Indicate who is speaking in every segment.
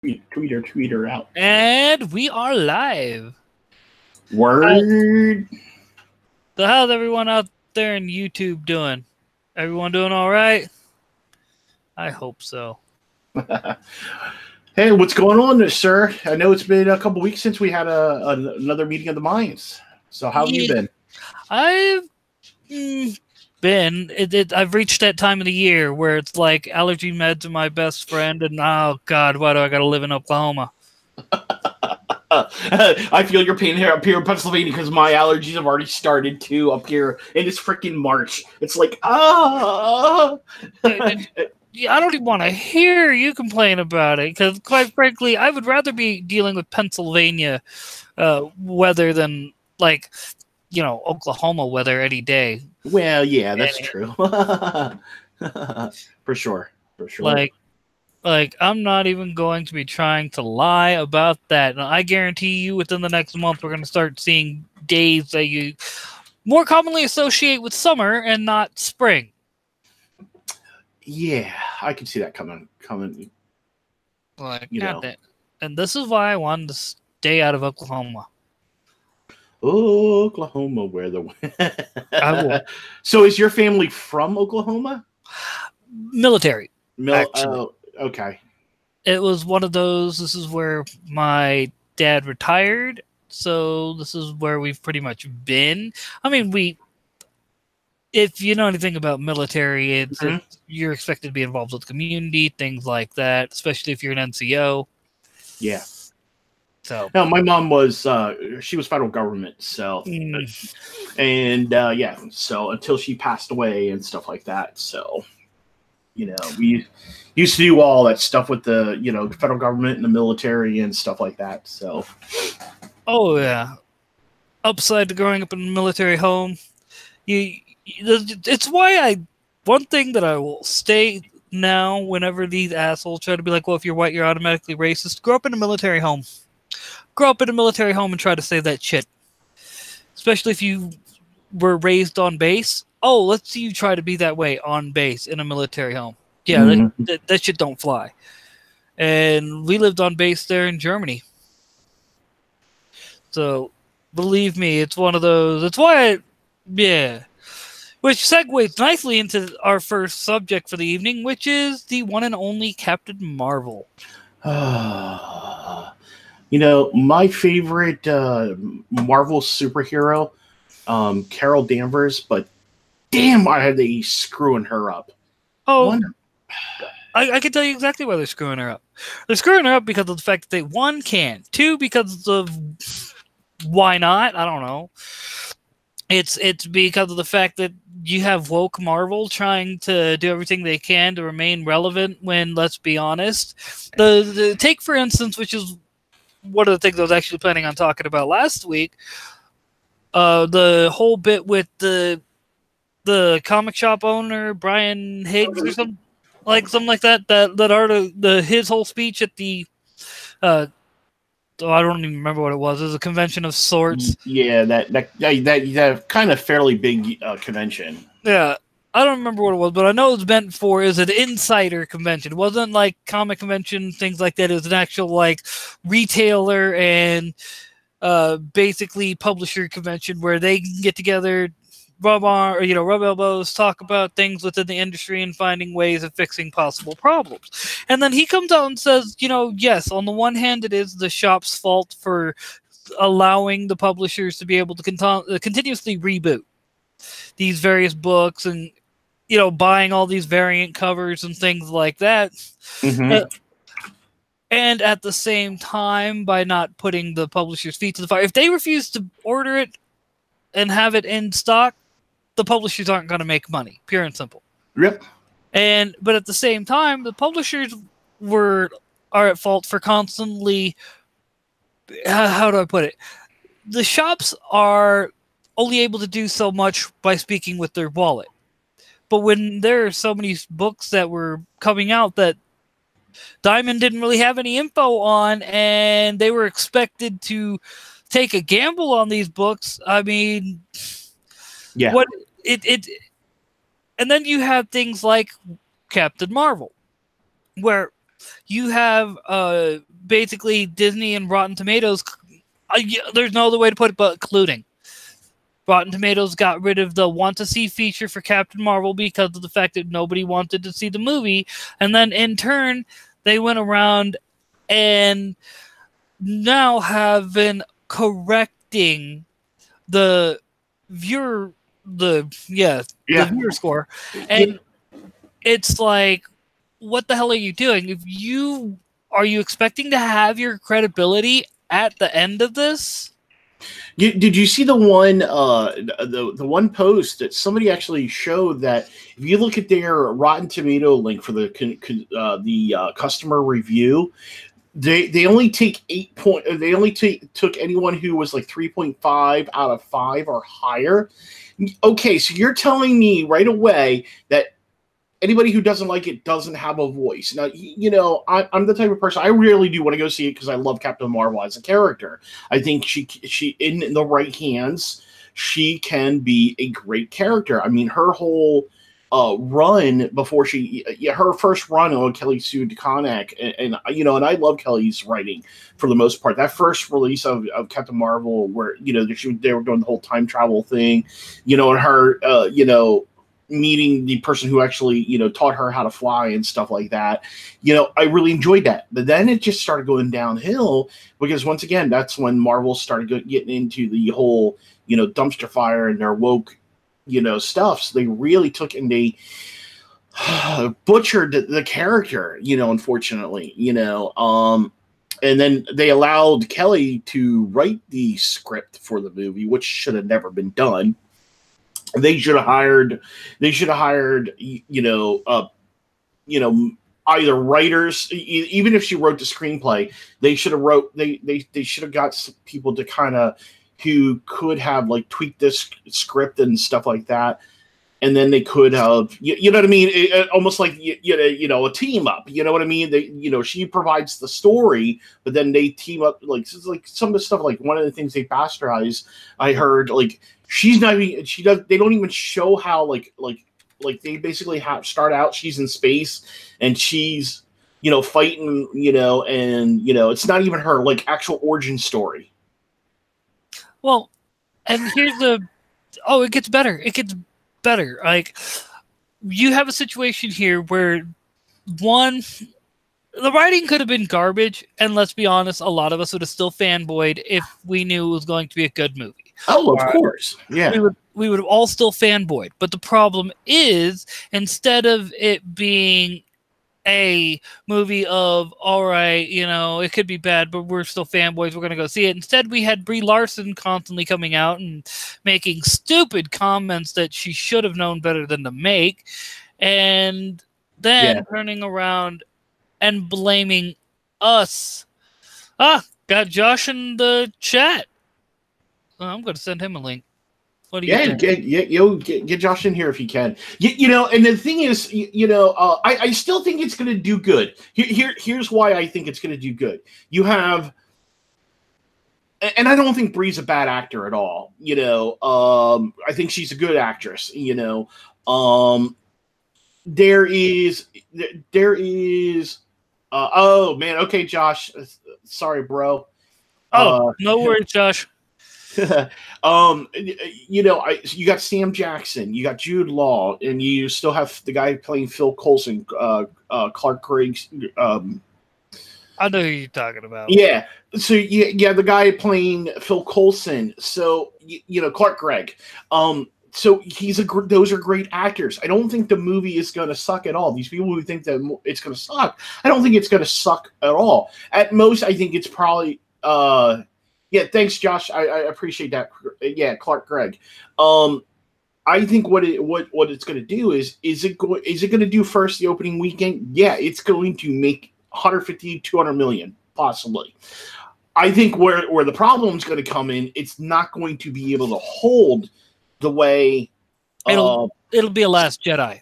Speaker 1: Tweeter out.
Speaker 2: And we are live.
Speaker 1: Word.
Speaker 2: So how's everyone out there in YouTube doing? Everyone doing all right? I hope so.
Speaker 1: Hey, what's going on, sir? I know it's been a couple weeks since we had another meeting of the minds. So how have you been?
Speaker 2: I've been. I've reached that time of the year where it's like allergy meds are my best friend, and oh god, why do I got to live in Oklahoma?
Speaker 1: I feel your pain here up here in Pennsylvania because my allergies have already started too up here, and it's freaking March. It's like I
Speaker 2: don't even want to hear you complain about it because, quite frankly, I would rather be dealing with Pennsylvania weather than Oklahoma weather any day.
Speaker 1: Well, yeah, that's true. For sure.
Speaker 2: Like, I'm not even going to be trying to lie about that. And I guarantee you within the next month, we're going to start seeing days that you more commonly associate with summer and not spring.
Speaker 1: Yeah, I can see that coming.
Speaker 2: Like, that. And this is why I wanted to stay out of Oklahoma.
Speaker 1: Oklahoma, where the... So is your family from Oklahoma?
Speaker 2: Military.
Speaker 1: Okay.
Speaker 2: It was one of those, this is where my dad retired, so this is where we've pretty much been. I mean, if you know anything about military, you're expected to be involved with the community, things like that, especially if you're an NCO.
Speaker 1: Yeah.
Speaker 2: So
Speaker 1: no, my mom was she was federal government, so so until she passed away and stuff like that, so we used to do all that stuff with the federal government and the military and stuff like that. So
Speaker 2: oh yeah, upside to growing up in a military home, it's why one thing that I will stay now whenever these assholes try to be like, well, if you're white you're automatically racist, grow up in a military home. Grow up in a military home and try to say that shit. Especially if you were raised on base. Oh, let's see you try to be that way on base in a military home. Yeah, that shit don't fly. And we lived on base there in Germany. So, believe me, it's one of those. That's why, which segues nicely into our first subject for the evening, which is the one and only Captain Marvel.
Speaker 1: My favorite Marvel superhero, Carol Danvers, but damn, why are they screwing her up?
Speaker 2: Oh, I can tell you exactly why they're screwing her up. They're screwing her up because of the fact that they, one, can. Two, because of why not? I don't know. It's because of the fact that you have woke Marvel trying to do everything they can to remain relevant when, let's be honest, the take, for instance, which is one of the things I was actually planning on talking about last week, the whole bit with the comic shop owner, Brian Higgs or something like that his whole speech at the I don't even remember what it was. It was a convention of sorts.
Speaker 1: Yeah, that kind of fairly big convention.
Speaker 2: Yeah, I don't remember what it was, but I know it was meant for is an insider convention. It wasn't like comic convention, things like that. It was an actual like retailer and basically publisher convention where they can get together, rub elbows, talk about things within the industry and finding ways of fixing possible problems. And then he comes out and says, yes, on the one hand, it is the shop's fault for allowing the publishers to be able to continuously reboot these various books and, buying all these variant covers and things like that. And at the same time, by not putting the publisher's feet to the fire, if they refuse to order it and have it in stock, the publishers aren't going to make money, pure and simple.
Speaker 1: Yep.
Speaker 2: But at the same time, the publishers are at fault for constantly. How do I put it? The shops are only able to do so much by speaking with their wallet. But when there are so many books that were coming out that Diamond didn't really have any info on, and they were expected to take a gamble on these books, I mean,
Speaker 1: yeah.
Speaker 2: And then you have things like Captain Marvel, where you have basically Disney and Rotten Tomatoes, there's no other way to put it but colluding. Rotten Tomatoes got rid of the want to see feature for Captain Marvel because of the fact that nobody wanted to see the movie. And then in turn, they went around and now have been correcting the viewer score. And it's like, what the hell are you doing? Are you expecting to have your credibility at the end of this?
Speaker 1: Did you see the one post that somebody actually showed that if you look at their Rotten Tomato link for the customer review, they only take took anyone who was like 3.5 out of 5 or higher. Okay, so you're telling me right away that anybody who doesn't like it doesn't have a voice. Now, I'm the type of person, I really do want to go see it because I love Captain Marvel as a character. I think she in the right hands, she can be a great character. I mean, her whole run before her first run on Kelly Sue DeConnick, and I love Kelly's writing for the most part. That first release of Captain Marvel, where they were doing the whole time travel thing, and her meeting the person who actually taught her how to fly and stuff like that. I really enjoyed that. But then it just started going downhill because once again, that's when Marvel started getting into the whole dumpster fire and their woke stuff. So they really took and they butchered the character, unfortunately, and then they allowed Kelly to write the script for the movie, which should have never been done. They should have hired, either writers, even if she wrote the screenplay, they should have got people to kind of who could have like tweaked this script and stuff like that. And then they could have, you know what I mean? Almost like, a team up, you know what I mean? They, she provides the story, but then they team up, like some of the stuff, like one of the things they bastardize, I heard, like, she's not even, they don't even show how, like they basically start out, she's in space and she's, fighting, and, it's not even her, like, actual origin story.
Speaker 2: Well, and here's it gets better. It gets better. Like, you have a situation here where the writing could have been garbage, and let's be honest, a lot of us would have still fanboyed if we knew it was going to be a good movie.
Speaker 1: Oh, of course. Yeah.
Speaker 2: We would have all still fanboyed. But the problem is, instead of it being a movie of, all right, it could be bad, but we're still fanboys, we're going to go see it. Instead, we had Brie Larson constantly coming out and making stupid comments that she should have known better than to make, and then turning around and blaming us. Got Josh in the chat. I'm going to send him a link. What do you think?
Speaker 1: Get Josh in here if you can. And the thing is, I still think it's going to do good. Here's why I think it's going to do good. You have, and I don't think Brie's a bad actor at all. I think she's a good actress. There is. Oh man. Okay, Josh. Sorry, bro.
Speaker 2: No worries, Josh.
Speaker 1: You got Sam Jackson, you got Jude Law, and you still have the guy playing Phil Coulson, Clark Gregg.
Speaker 2: I know who you're talking about.
Speaker 1: Yeah. So the guy playing Phil Coulson. So Clark Gregg. So those are great actors. I don't think the movie is going to suck at all. These people who think that it's going to suck, I don't think it's going to suck at all. At most, I think it's probably. Yeah, thanks, Josh. I appreciate that. Yeah, Clark Gregg. I think what it's going to do is it going to do first the opening weekend? Yeah, it's going to make 150, 200 million possibly. I think where the problem is going to come in, it's not going to be able to hold the way.
Speaker 2: It'll be a Last Jedi.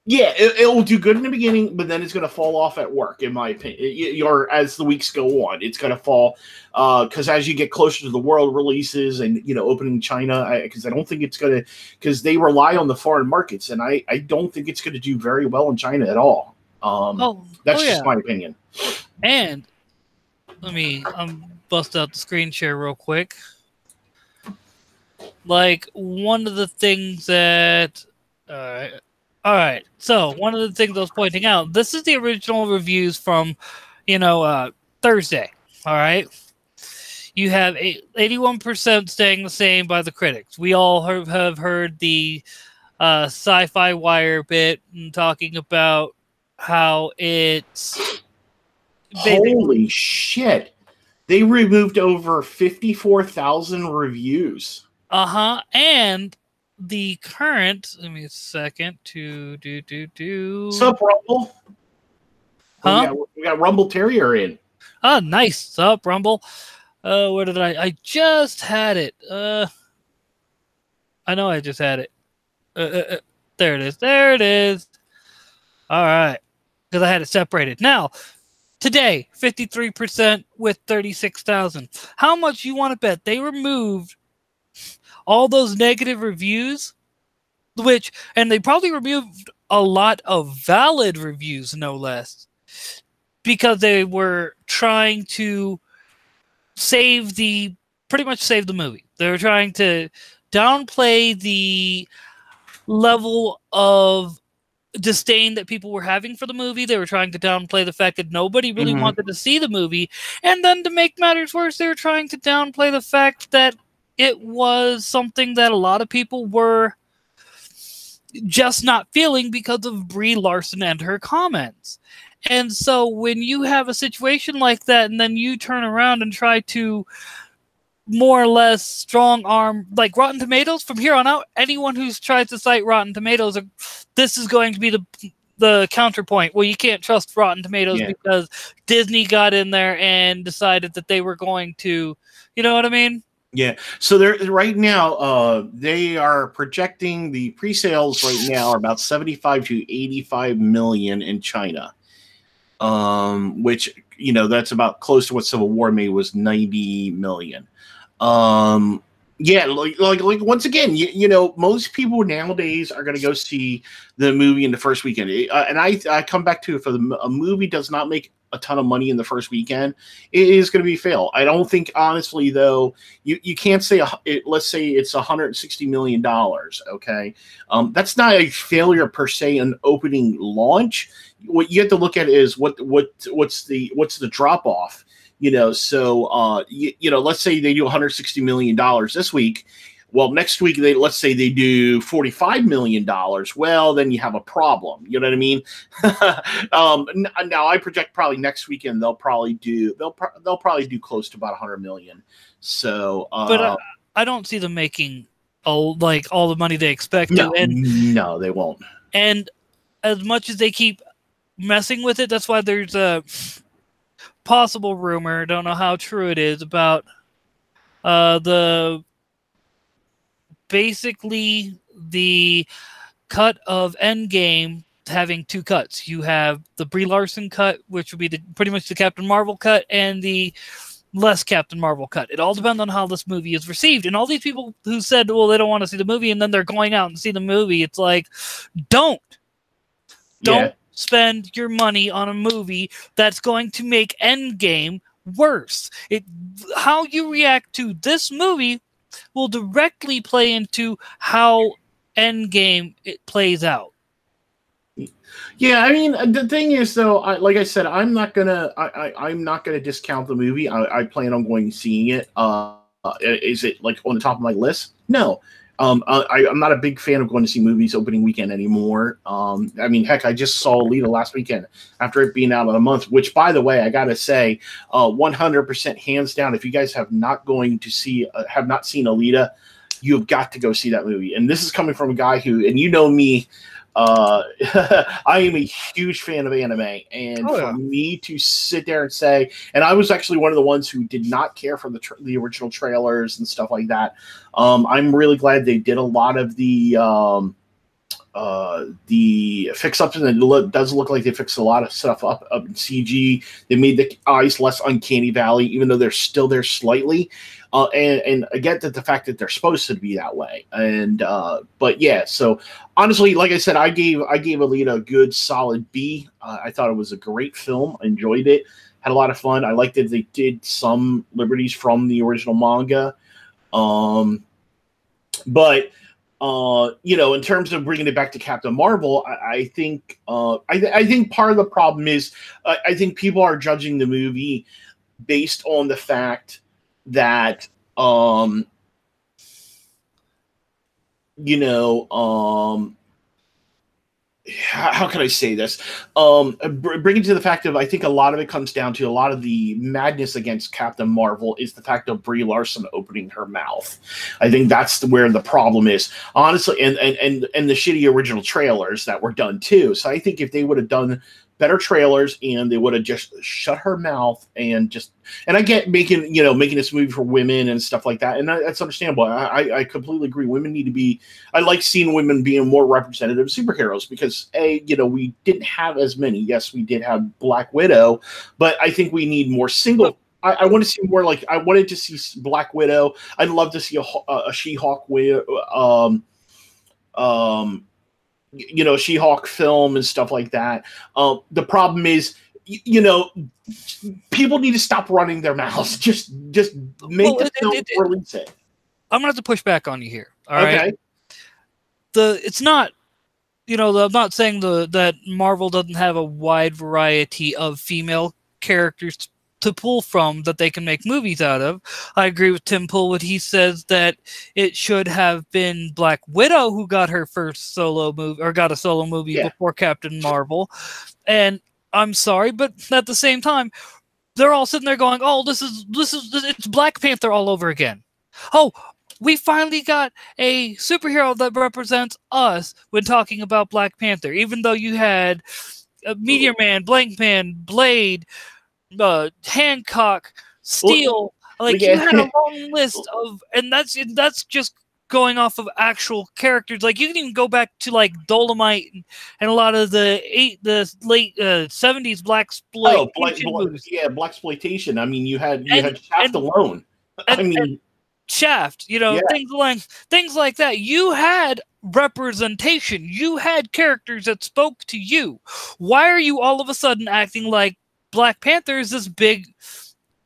Speaker 1: Yeah, it will do good in the beginning, but then it's going to fall off at work, in my opinion. Or as the weeks go on, it's going to fall because as you get closer to the world releases and opening China, because I don't think it's going to, because they rely on the foreign markets, and I don't think it's going to do very well in China at all. That's just my opinion.
Speaker 2: And let me bust out the screen share real quick. Like, one of the things that... All right. So, one of the things I was pointing out, this is the original reviews from, Thursday. All right. You have 81% staying the same by the critics. We all have heard the Sci-Fi Wire bit and talking about how it's...
Speaker 1: Holy shit. They removed over 54,000 reviews.
Speaker 2: And the current, let me a second to
Speaker 1: What's up, Rumble?
Speaker 2: Huh?
Speaker 1: We got Rumble Terrier in.
Speaker 2: Oh, nice. What's up, Rumble? Where did I just had it. I know I just had it. There it is. There it is. All right. Because I had it separated. Now, today, 53% with 36,000. How much you want to bet they removed all those negative reviews, and they probably removed a lot of valid reviews, no less, because they were trying to pretty much save the movie. They were trying to downplay the level of disdain that people were having for the movie. They were trying to downplay the fact that nobody really wanted to see the movie. And then to make matters worse, they were trying to downplay the fact that it was something that a lot of people were just not feeling because of Brie Larson and her comments. And so when you have a situation like that, and then you turn around and try to more or less strong arm, like Rotten Tomatoes, from here on out, anyone who's tried to cite Rotten Tomatoes, this is going to be the counterpoint. Well, you can't trust Rotten Tomatoes because Disney got in there and decided that they were going to, you know what I mean?
Speaker 1: Yeah. So they're right now, they are projecting the pre-sales right now are about 75 to 85 million in China. Which, that's about close to what Civil War made, was 90 million. Like once again, most people nowadays are going to go see the movie in the first weekend. And I come back to, if a movie does not make a ton of money in the first weekend, it is going to be a fail. I don't think, honestly, though, you can't say, let's say it's $160 million. Okay. That's not a failure per se, an opening launch. What you have to look at is what's the drop off, so let's say they do $160 million this week. Well, next week, let's say they do $45 million. Well, then you have a problem. You know what I mean? Now I project probably next weekend they'll probably do close to about 100 million. So,
Speaker 2: but I don't see them making all the money they expect.
Speaker 1: No, they won't.
Speaker 2: And as much as they keep messing with it, that's why there's a possible rumor, don't know how true it is, about basically the cut of Endgame having two cuts. You have the Brie Larson cut, which would be pretty much the Captain Marvel cut, and the less Captain Marvel cut. It all depends on how this movie is received. And all these people who said, well, they don't want to see the movie, and then they're going out and see the movie, it's like, don't spend your money on a movie that's going to make Endgame worse. How you react to this movie will directly play into how Endgame it plays out.
Speaker 1: Yeah, I mean, the thing is, though, like I said, I'm not gonna discount the movie. I plan on going and seeing it. Is it like on the top of my list? No. I'm not a big fan of going to see movies opening weekend anymore. I mean, heck, I just saw Alita last weekend after it being out of a month, which, by the way, I got to say, 100% hands down, if you guys have not seen Alita, you've got to go see that movie. And this is coming from a guy who, and you know me, I am a huge fan of anime, and for me to sit there and say, and I was actually one of the ones who did not care for the original trailers and stuff like that. I'm really glad they did a lot of the fix-ups, and it does look like they fixed a lot of stuff up in CG. They made the eyes less uncanny valley, even though they're still there slightly. And I get that the fact that they're supposed to be that way. And but yeah, so honestly, like I said, I gave Alita a good solid B. I thought it was a great film. I enjoyed it. had a lot of fun. I liked that they did some liberties from the original manga. But in terms of bringing it back to Captain Marvel, I think I think part of the problem is I think people are judging the movie based on the fact that how can I say this? Bring it to the fact of, I think a lot of it comes down to a lot of the madness against Captain Marvel is the fact of Brie Larson opening her mouth. I think that's where the problem is, honestly, and the shitty original trailers that were done too. So I think if they would have done better trailers and they would have just shut her mouth and I get making this movie for women and stuff like that, and that's understandable. I completely agree. Women need to be. I like seeing women being more representative superheroes because we didn't have as many. Yes, we did have Black Widow, but I think we need more single. I want to see more I wanted to see Black Widow. I'd love to see a She-Hulk She-Hulk film and stuff like that. The problem is, people need to stop running their mouths. Just make the film, release it.
Speaker 2: I'm gonna have to push back on you here. All right. It's not, I'm not saying that Marvel doesn't have a wide variety of female characters to pull from that they can make movies out of. I agree with Tim Pool when he says that it should have been Black Widow who got her first solo movie, or got a solo movie before Captain Marvel. And I'm sorry, but at the same time, they're all sitting there going, "Oh, it's Black Panther all over again. Oh, we finally got a superhero that represents us when talking about Black Panther, even though you had Meteor Man, Blank Man, Blade, Hancock, Steel." You had a long list of, and that's just going off of actual characters. Like, you can even go back to Dolomite and a lot of the late 70s blaxploitation movies.
Speaker 1: Yeah, blaxploitation. I mean, you had Shaft alone.
Speaker 2: And Shaft, things like that. You had representation. You had characters that spoke to you. Why are you all of a sudden acting like Black Panther is this big,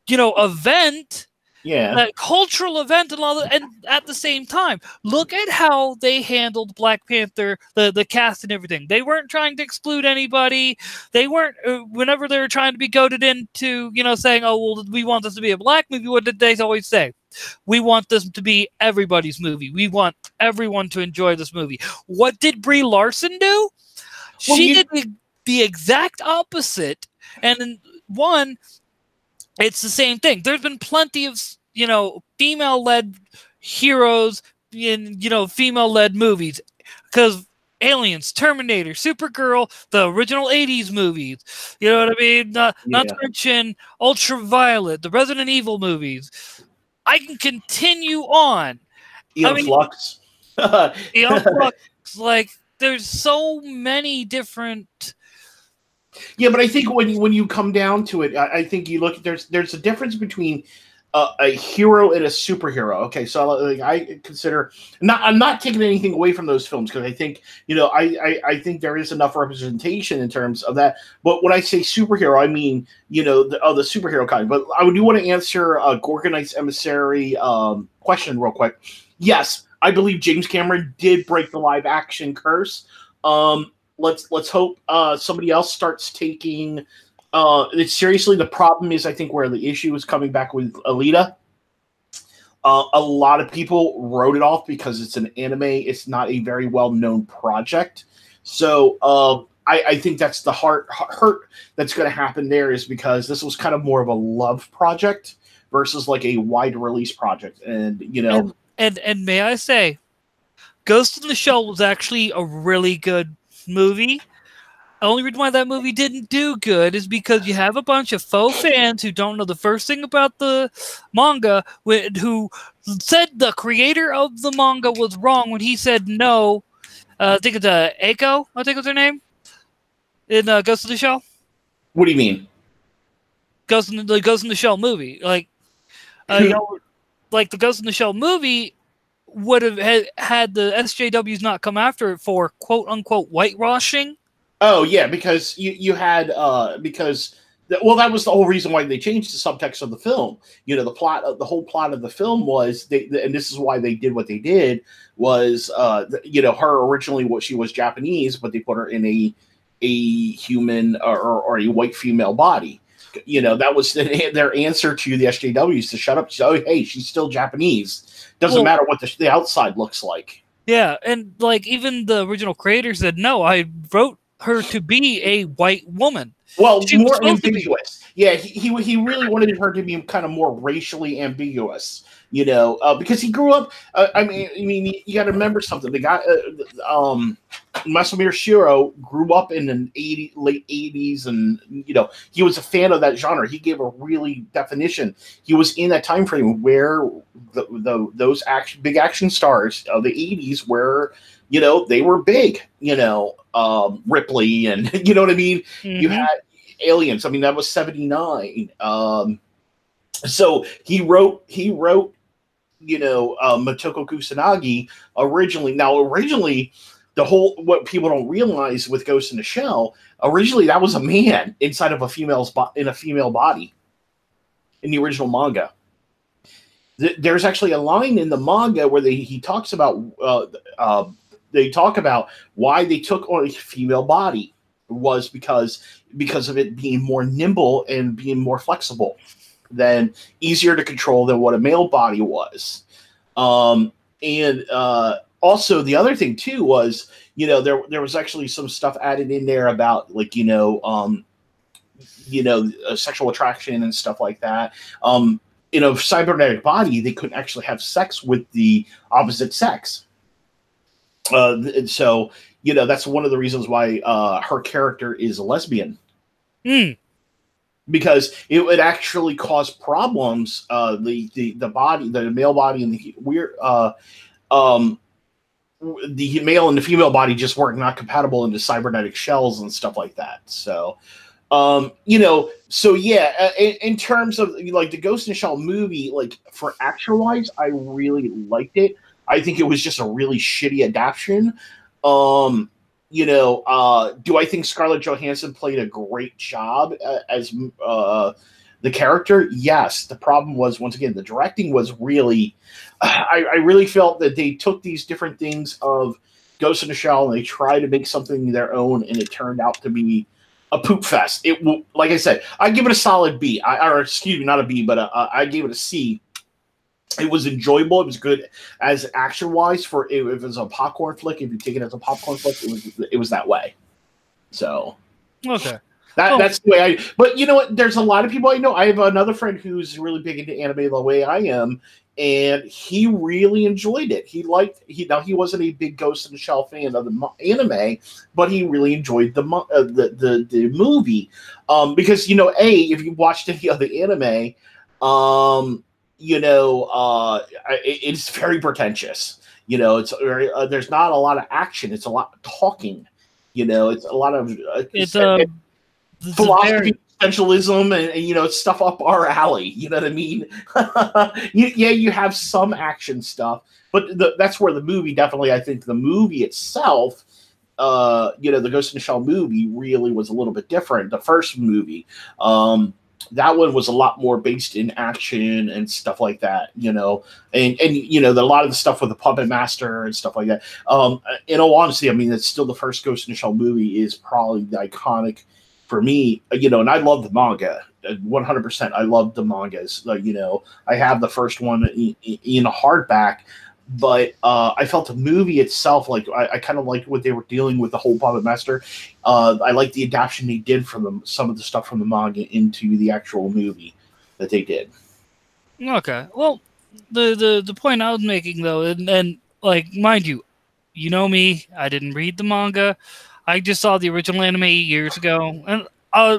Speaker 2: event, that cultural event and all that? And at the same time, look at how they handled Black Panther, the cast and everything. They weren't trying to exclude anybody. They weren't, whenever they were trying to be goaded into, saying, "Oh, well, we want this to be a black movie," what did they always say? "We want this to be everybody's movie. We want everyone to enjoy this movie." What did Brie Larson do? She did the exact opposite. And one, it's the same thing. There's been plenty of, female-led heroes in, female-led movies. Because Aliens, Terminator, Supergirl, the original 80s movies. You know what I mean? Not to mention Ultraviolet, the Resident Evil movies. I can continue on.
Speaker 1: Flux.
Speaker 2: Flux. There's so many different...
Speaker 1: Yeah, but I think when you come down to it, I think you look. There's a difference between a hero and a superhero. Okay, so I consider I'm not taking anything away from those films because I think I think there is enough representation in terms of that. But when I say superhero, I mean the superhero kind. But I do want to answer Gorgonite's Emissary question real quick. Yes, I believe James Cameron did break the live action curse. Let's hope somebody else starts taking it seriously. The problem is, I think, where the issue is coming back with Alita. A lot of people wrote it off because it's an anime. It's not a very well-known project. So I think that's the hurt that's going to happen there, is because this was kind of more of a love project versus like a wide release project. And
Speaker 2: and may I say, Ghost in the Shell was actually a really good movie. The only reason why that movie didn't do good is because you have a bunch of faux fans who don't know the first thing about the manga, who said the creator of the manga was wrong when he said no. I think it's Eiko, I think was her name, in Ghost in the Shell.
Speaker 1: What do you mean?
Speaker 2: Ghost in the Shell movie. Like the Ghost in the Shell movie would have had the SJWs not come after it for quote unquote whitewashing.
Speaker 1: Oh yeah, because you had because Well, that was the whole reason why they changed the subtext of the film. You know, the whole plot of the film was and this is why they did what they did was, you know, her originally she was Japanese, but they put her in a human or a white female body. You know, that was their answer to the SJWs to shut up. Oh, hey, she's still Japanese. Doesn't matter what the outside looks like.
Speaker 2: Yeah, and like even the original creator said, no, I wrote her to be a white woman.
Speaker 1: Well, she more ambiguous. Yeah, he really wanted her to be kind of more racially ambiguous, you know, because he grew up. I mean, you got to remember something. The guy, Masumiro Shiro, grew up in the late '80s, and you know, he was a fan of that genre. He gave a really definition. He was in that time frame where those big action stars of the '80s were, you know, they were big. You know, Ripley, and you know what I mean. Mm-hmm. You had Aliens. I mean, that was '79. So he wrote, you know, Motoko Kusanagi originally. Now, originally, what people don't realize with Ghost in the Shell, originally that was a man inside of a female body in the original manga. There's actually a line in the manga where he talks about they talk about why they took on a female body was because of it being more nimble and being more flexible, than easier to control than what a male body was. And also the other thing too was, you know, there was actually some stuff added in there about like, sexual attraction and stuff like that. In a cybernetic body, they couldn't actually have sex with the opposite sex. And so, you know, that's one of the reasons why her character is a lesbian. Because it would actually cause problems. The body, the male body, and the male and the female body just weren't not compatible into cybernetic shells and stuff like that. So, you know, so yeah, in terms of like the Ghost in the Shell movie, like for action wise, I really liked it. I think it was just a really shitty adaptation. You know, do I think Scarlett Johansson played a great job as the character? Yes. The problem was, once again, the directing was really, I really felt that they took these different things of Ghost in the Shell and they tried to make something their own, and it turned out to be a poop fest. It will, like I said, I give it a solid B. Excuse me, not a B, but I gave it a C. It was enjoyable. It was good as action-wise. If it was a popcorn flick, if you take it as a popcorn flick, it was that way. So,
Speaker 2: okay,
Speaker 1: that's the way But you know what? There's a lot of people I know. I have another friend who's really big into anime the way I am, and he really enjoyed it. He wasn't a big Ghost in the Shell fan of the anime, but he really enjoyed the movie because, you know, if you watched any of the anime, you know, it's very pretentious. You know, it's very, there's not a lot of action. It's a lot of talking. You know, it's a lot of philosophy, essentialism, and you know, stuff up our alley. You know what I mean? You have some action stuff, but that's where the movie definitely. I think the movie itself, you know, the Ghost in the Shell movie really was a little bit different. The first movie, that one was a lot more based in action and stuff like that, you know, and you know, a lot of the stuff with the Puppet Master and stuff like that. In all honesty, I mean, it's still the first Ghost in the Shell movie is probably the iconic for me, you know, and I love the manga 100%. I love the mangas. You know, I have the first one in a hardback, but I felt the movie itself, like I kind of liked what they were dealing with the whole Puppet Master. I like the adaptation they did from some of the stuff from the manga into the actual movie that they did.
Speaker 2: Okay, well, the point I was making though, and like, mind you, you know me, I didn't read the manga. I just saw the original anime years ago, and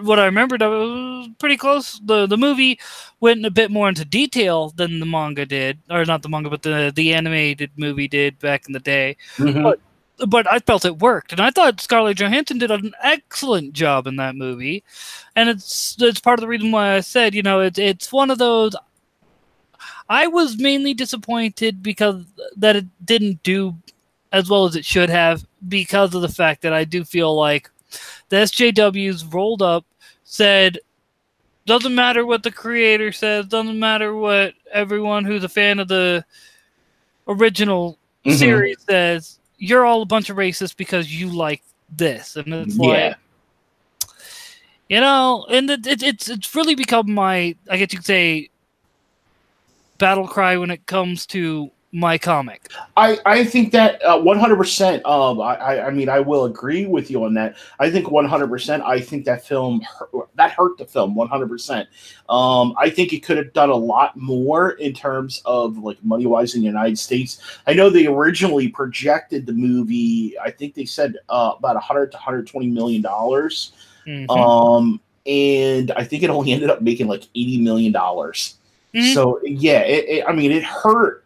Speaker 2: what I remembered was pretty close. The movie went a bit more into detail than the manga did, or not the manga, but the animated movie did back in the day. Mm-hmm. But I felt it worked, and I thought Scarlett Johansson did an excellent job in that movie, and it's part of the reason why I said, you know, it's one of those. I was mainly disappointed because that it didn't do as well as it should have, because of the fact that I do feel like the SJWs rolled up, said, Doesn't matter what the creator says. Doesn't matter what everyone who's a fan of the original series says. You're all a bunch of racists because you like this, and it's like, you know, and it's really become my, I guess you could say, battle cry when it comes to my comic.
Speaker 1: I think that 100%. I mean, I will agree with you on that. I think 100%. I think that film that hurt the film 100%. I think it could have done a lot more in terms of like money wise in the United States. I know they originally projected the movie. I think they said about 100 to 120 million dollars. And I think it only ended up making like $80 million. So yeah, I mean, it hurt.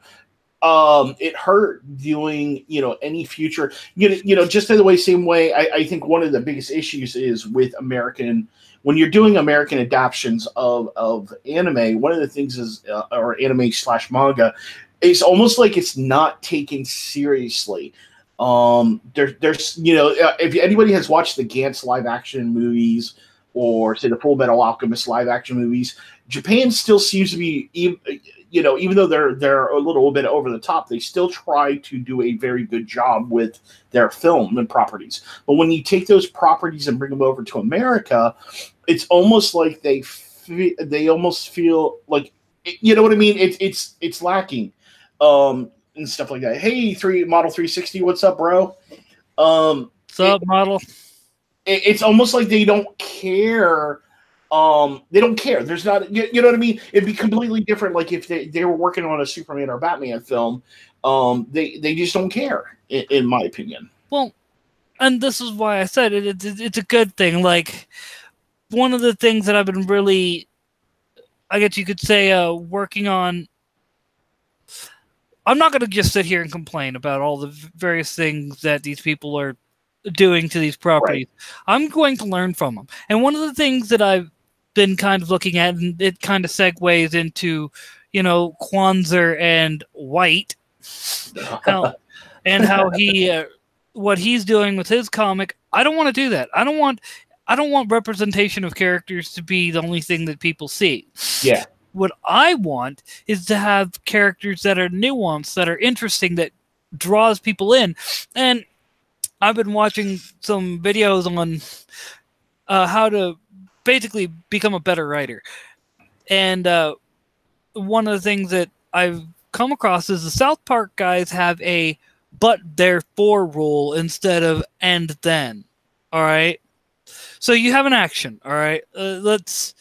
Speaker 1: It hurt viewing, you know, any future, you know, just in the way, same way. I think one of the biggest issues is with American, when you're doing American adaptations of anime, one of the things is, or anime / manga, it's almost like it's not taken seriously. There's, you know, if anybody has watched the Gantz live action movies or say the Full Metal Alchemist live action movies, Japan still seems to be, you know, even though they're a little bit over the top, they still try to do a very good job with their film and properties. But when you take those properties and bring them over to America, it's almost like they almost feel like, you know what I mean? It's lacking, and stuff like that. Hey, Model 360, what's up, bro?
Speaker 2: What's up, Model?
Speaker 1: It's almost like they don't care. They don't care. There's not, you know what I mean? It'd be completely different. Like if they were working on a Superman or Batman film, they just don't care, in my opinion.
Speaker 2: Well, and this is why I said it's a good thing. Like one of the things that I've been really, I guess you could say, working on. I'm not going to just sit here and complain about all the various things that these people are doing to these properties. Right. I'm going to learn from them. And one of the things that I've been kind of looking at, and it kind of segues into, you know, Kwanzaa and White, and how he, what he's doing with his comic. I don't want to do that. I don't want representation of characters to be the only thing that people see.
Speaker 1: Yeah.
Speaker 2: What I want is to have characters that are nuanced, that are interesting, that draws people in. And I've been watching some videos on how to basically become a better writer. And one of the things that I've come across is the South Park guys have a but therefore rule instead of and then. All right? So you have an action. All right? Let's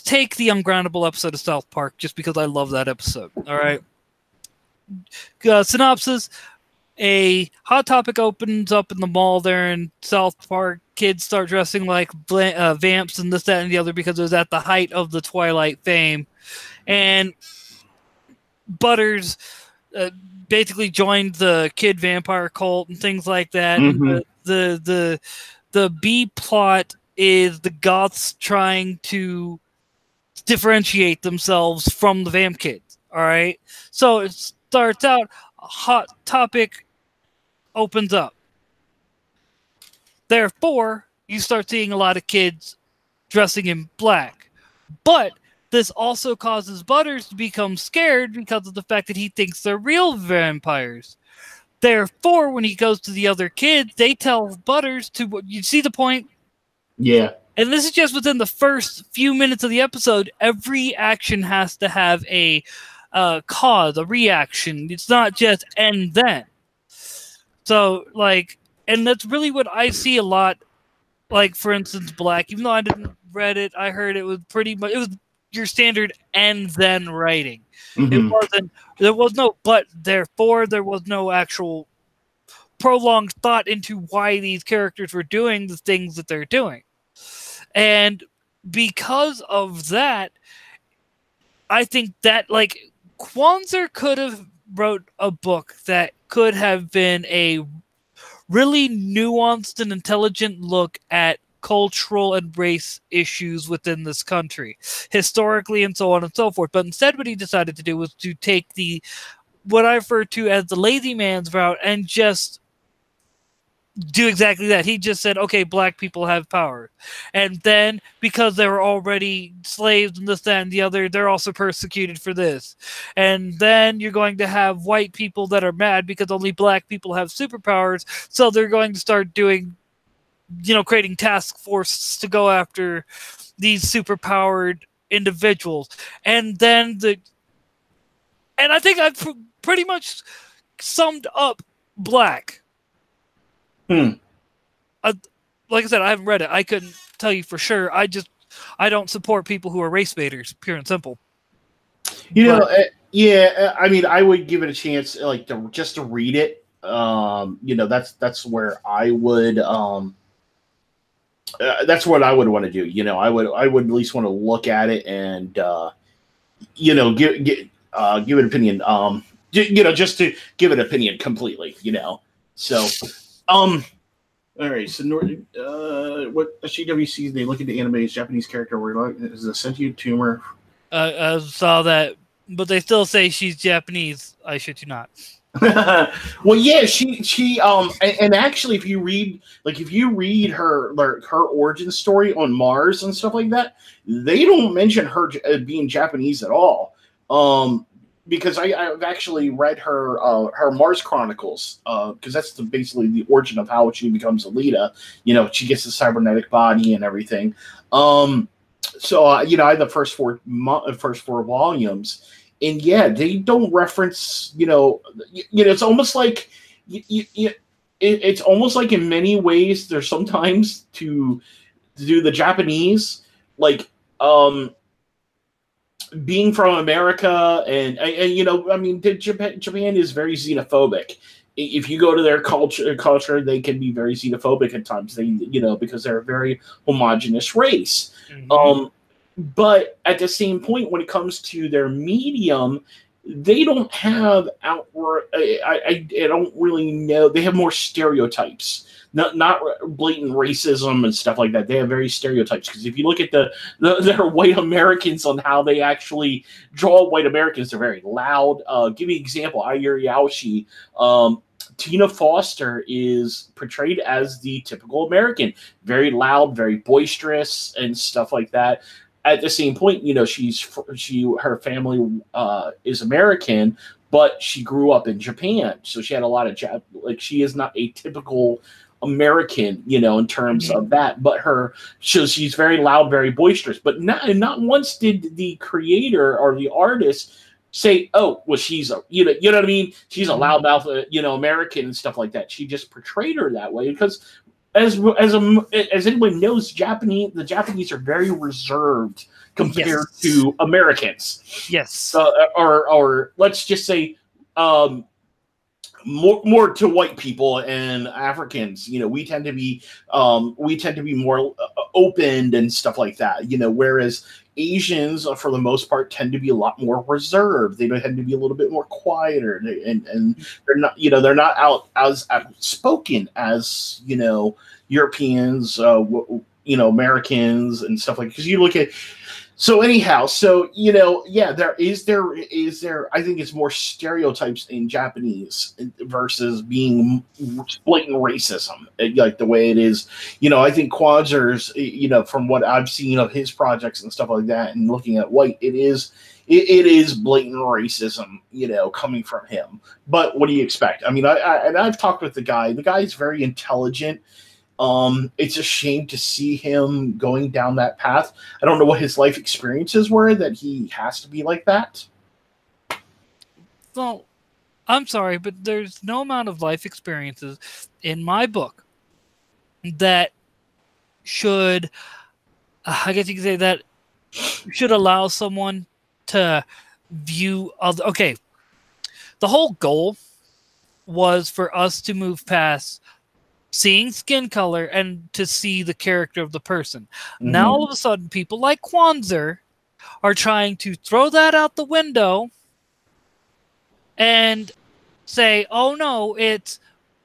Speaker 2: take the Ungroundable episode of South Park just because I love that episode. All right? Synopsis: a Hot Topic opens up in the mall there in South Park. Kids start dressing like vamps and this, that, and the other because it was at the height of the Twilight fame. And Butters basically joined the kid vampire cult and things like that. And the B plot is the goths trying to differentiate themselves from the vamp kids. All right? So it starts out, Hot Topic opens up. Therefore, you start seeing a lot of kids dressing in black. But this also causes Butters to become scared because of the fact that he thinks they're real vampires. Therefore, when he goes to the other kids, they tell Butters to... You see the point?
Speaker 1: Yeah.
Speaker 2: And this is just within the first few minutes of the episode. Every action has to have a cause, a reaction. It's not just and then. So, like, and that's really what I see a lot. Like, for instance, Black. Even though I didn't read it, I heard it was pretty much, it was your standard and then writing. It wasn't, there was no but, therefore, there was no actual prolonged thought into why these characters were doing the things that they're doing. And because of that, I think that, like, Kwanzaa could have wrote a book that could have been a really nuanced and intelligent look at cultural and race issues within this country, historically and so on and so forth. But instead what he decided to do was to take the, what I refer to as the lazy man's route, and just do exactly that. He just said, okay, black people have power. And then, because they were already slaves and this, that, and the other, they're also persecuted for this. And then you're going to have white people that are mad because only black people have superpowers, so they're going to start doing, creating task forces to go after these superpowered individuals. And then and I think I've pretty much summed up Black. Like I said, I haven't read it. I couldn't tell you for sure. I don't support people who are race baiters, pure and simple.
Speaker 1: Yeah. I mean, I would give it a chance, like just to read it. That's where I would. That's what I would want to do. I would at least want to look at it and give it an opinion. Just to give it an opinion completely. So. All right. So, what CWC? They look at the anime's Japanese character where is a sentient tumor.
Speaker 2: I saw that, but they still say she's Japanese. I shit you not.
Speaker 1: Well, yeah, she and actually, if you read her origin story on Mars and stuff like that, they don't mention her being Japanese at all. Because I've actually read her Mars Chronicles, because that's basically the origin of how she becomes Alita. She gets the cybernetic body and everything. So I had the first four volumes, and yeah, they don't reference. It's almost like it's almost like in many ways there's sometimes to do the Japanese being from America and I mean, Japan is very xenophobic. If you go to their culture, they can be very xenophobic at times. Because they're a very homogenous race. Mm-hmm. But at the same point, when it comes to their medium, they don't have outward. I don't really know. They have more stereotypes. Not blatant racism and stuff like that. They have very stereotypes, because if you look at their white Americans on how they actually draw white Americans, they're very loud. Give me an example. Ayuri Aoshi. Tina Foster is portrayed as the typical American, very loud, very boisterous, and stuff like that. At the same point, her family is American, but she grew up in Japan, so she had a lot of she is not a typical American, in terms of that, but she's very loud, very boisterous. But not once did the creator or the artist say, "Oh, well, she's you know what I mean? She's a loudmouth, American and stuff like that." She just portrayed her that way because, as anyone knows, the Japanese are very reserved compared to Americans.
Speaker 2: Yes,
Speaker 1: or let's just say, more to white people and Africans. We tend to be more open and stuff like that. Whereas Asians, for the most part, tend to be a lot more reserved. They tend to be a little bit more quieter, and they're not they're not out as outspoken as Europeans, Americans and stuff like. Because you look at. So anyhow, there is I think it's more stereotypes in Japanese versus being blatant racism, like the way it is. I think Quasar's, from what I've seen of his projects and stuff like that, and looking at White, it is blatant racism, coming from him. But what do you expect? I mean, I've talked with the guy. The guy's very intelligent. It's a shame to see him going down that path. I don't know what his life experiences were that he has to be like that.
Speaker 2: Well, I'm sorry, but there's no amount of life experiences in my book that should, I guess you could say, that should allow someone to view other. Okay, the whole goal was for us to move past seeing skin color and to see the character of the person. Mm-hmm. Now, all of a sudden, people like Quasar are trying to throw that out the window and say, oh, no, it's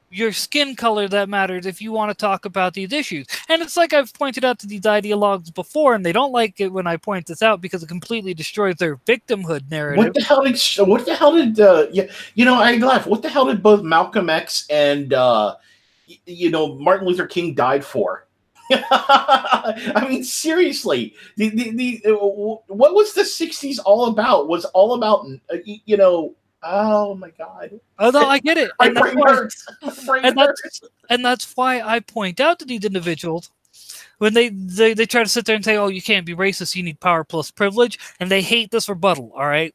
Speaker 2: your skin color that matters if you want to talk about these issues. And it's like I've pointed out to these ideologues before, and they don't like it when I point this out because it completely destroys their victimhood narrative.
Speaker 1: What the hell did I laugh. What the hell did both Malcolm X and Martin Luther King died for. I mean, seriously, what was the '60s all about? Was all about, oh my God.
Speaker 2: Oh no, I get it.
Speaker 1: My brain hurts.
Speaker 2: And that's why I point out to these individuals when they try to sit there and say, "Oh, you can't be racist. You need power plus privilege," and they hate this rebuttal. All right,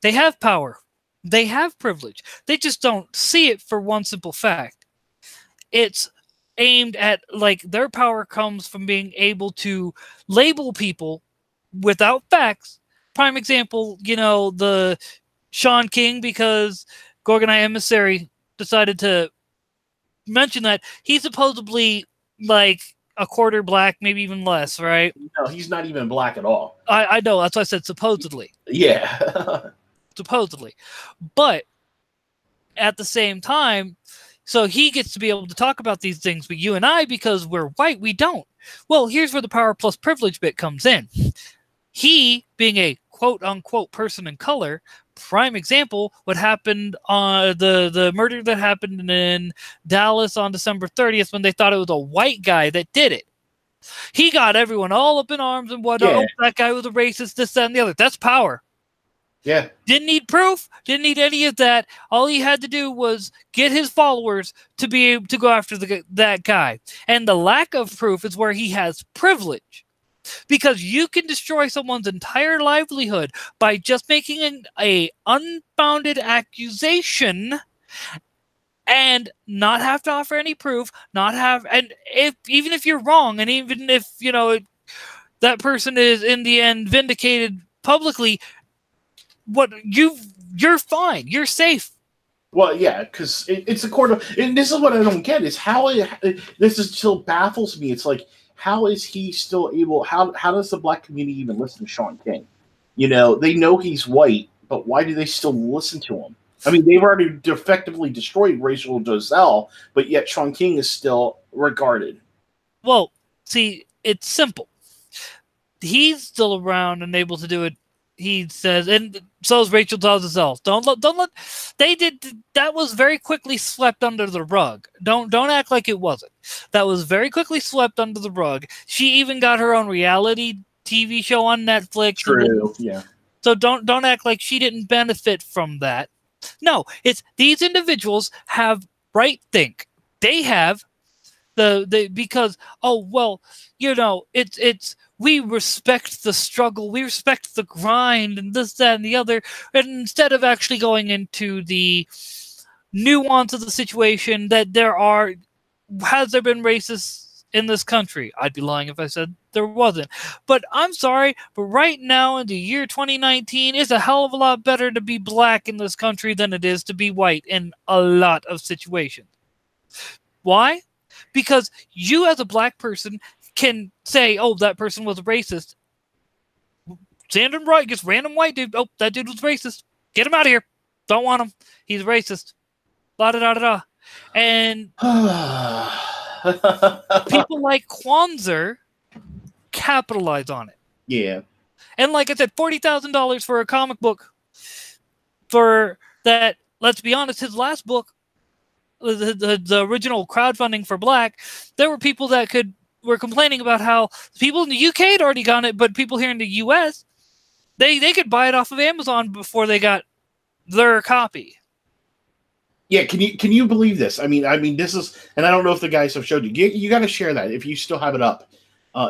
Speaker 2: they have power, they have privilege. They just don't see it for one simple fact. It's aimed at, like, their power comes from being able to label people without facts. Prime example, the Sean King, because Gorgonite Emissary decided to mention that he's supposedly like a quarter black, maybe even less, right?
Speaker 1: No, he's not even black at all.
Speaker 2: I know, that's why I said supposedly.
Speaker 1: Yeah.
Speaker 2: Supposedly. But at the same time, so he gets to be able to talk about these things, but you and I, because we're white, we don't. Well, here's where the power plus privilege bit comes in. He, being a quote-unquote person in color, prime example, what happened on the murder that happened in Dallas on December 30th when they thought it was a white guy that did it. He got everyone all up in arms and whatnot. Yeah. Oh, that guy was a racist, this, that, and the other. That's power.
Speaker 1: Yeah.
Speaker 2: Didn't need proof. Didn't need any of that. All he had to do was get his followers to be able to go after that guy. And the lack of proof is where he has privilege. Because you can destroy someone's entire livelihood by just making an unfounded accusation and not have to offer any proof, even if you're wrong, and even if, that person is in the end vindicated publicly, you're fine. You're safe.
Speaker 1: Well, yeah, because it's a court of, and this is what I don't get, is how this still baffles me. It's like, how is he still able, how does the black community even listen to Sean King? They know he's white, but why do they still listen to him? I mean, they've already effectively destroyed Rachel Dolezal, but yet Sean King is still regarded.
Speaker 2: Well, see, it's simple. He's still around and able to do it. He says, and so is Rachel Dolezal. Don't let. They did that. Was very quickly swept under the rug. Don't act like it wasn't. That was very quickly swept under the rug. She even got her own reality TV show on Netflix.
Speaker 1: True. Yeah.
Speaker 2: So don't act like she didn't benefit from that. No, it's these individuals have right think. They have because it's. We respect the struggle, we respect the grind, and this, that, and the other. And instead of actually going into the nuance of the situation, that has there been racists in this country? I'd be lying if I said there wasn't. But I'm sorry, but right now in the year 2019, it's a hell of a lot better to be black in this country than it is to be white in a lot of situations. Why? Because you as a black person can say, oh, that person was a racist. Random right, gets random white dude. Oh, that dude was racist. Get him out of here. Don't want him. He's racist. La da da da da. And people like Kwanzaa capitalize on it.
Speaker 1: Yeah.
Speaker 2: And like I said, $40,000 for a comic book. For that, let's be honest, his last book, the original crowdfunding for Black, there were people that were complaining about how people in the UK had already gotten it, but people here in the US, they could buy it off of Amazon before they got their copy.
Speaker 1: Yeah, can you believe this? I mean, this is, and I don't know if the guys have showed you. You got to share that if you still have it up.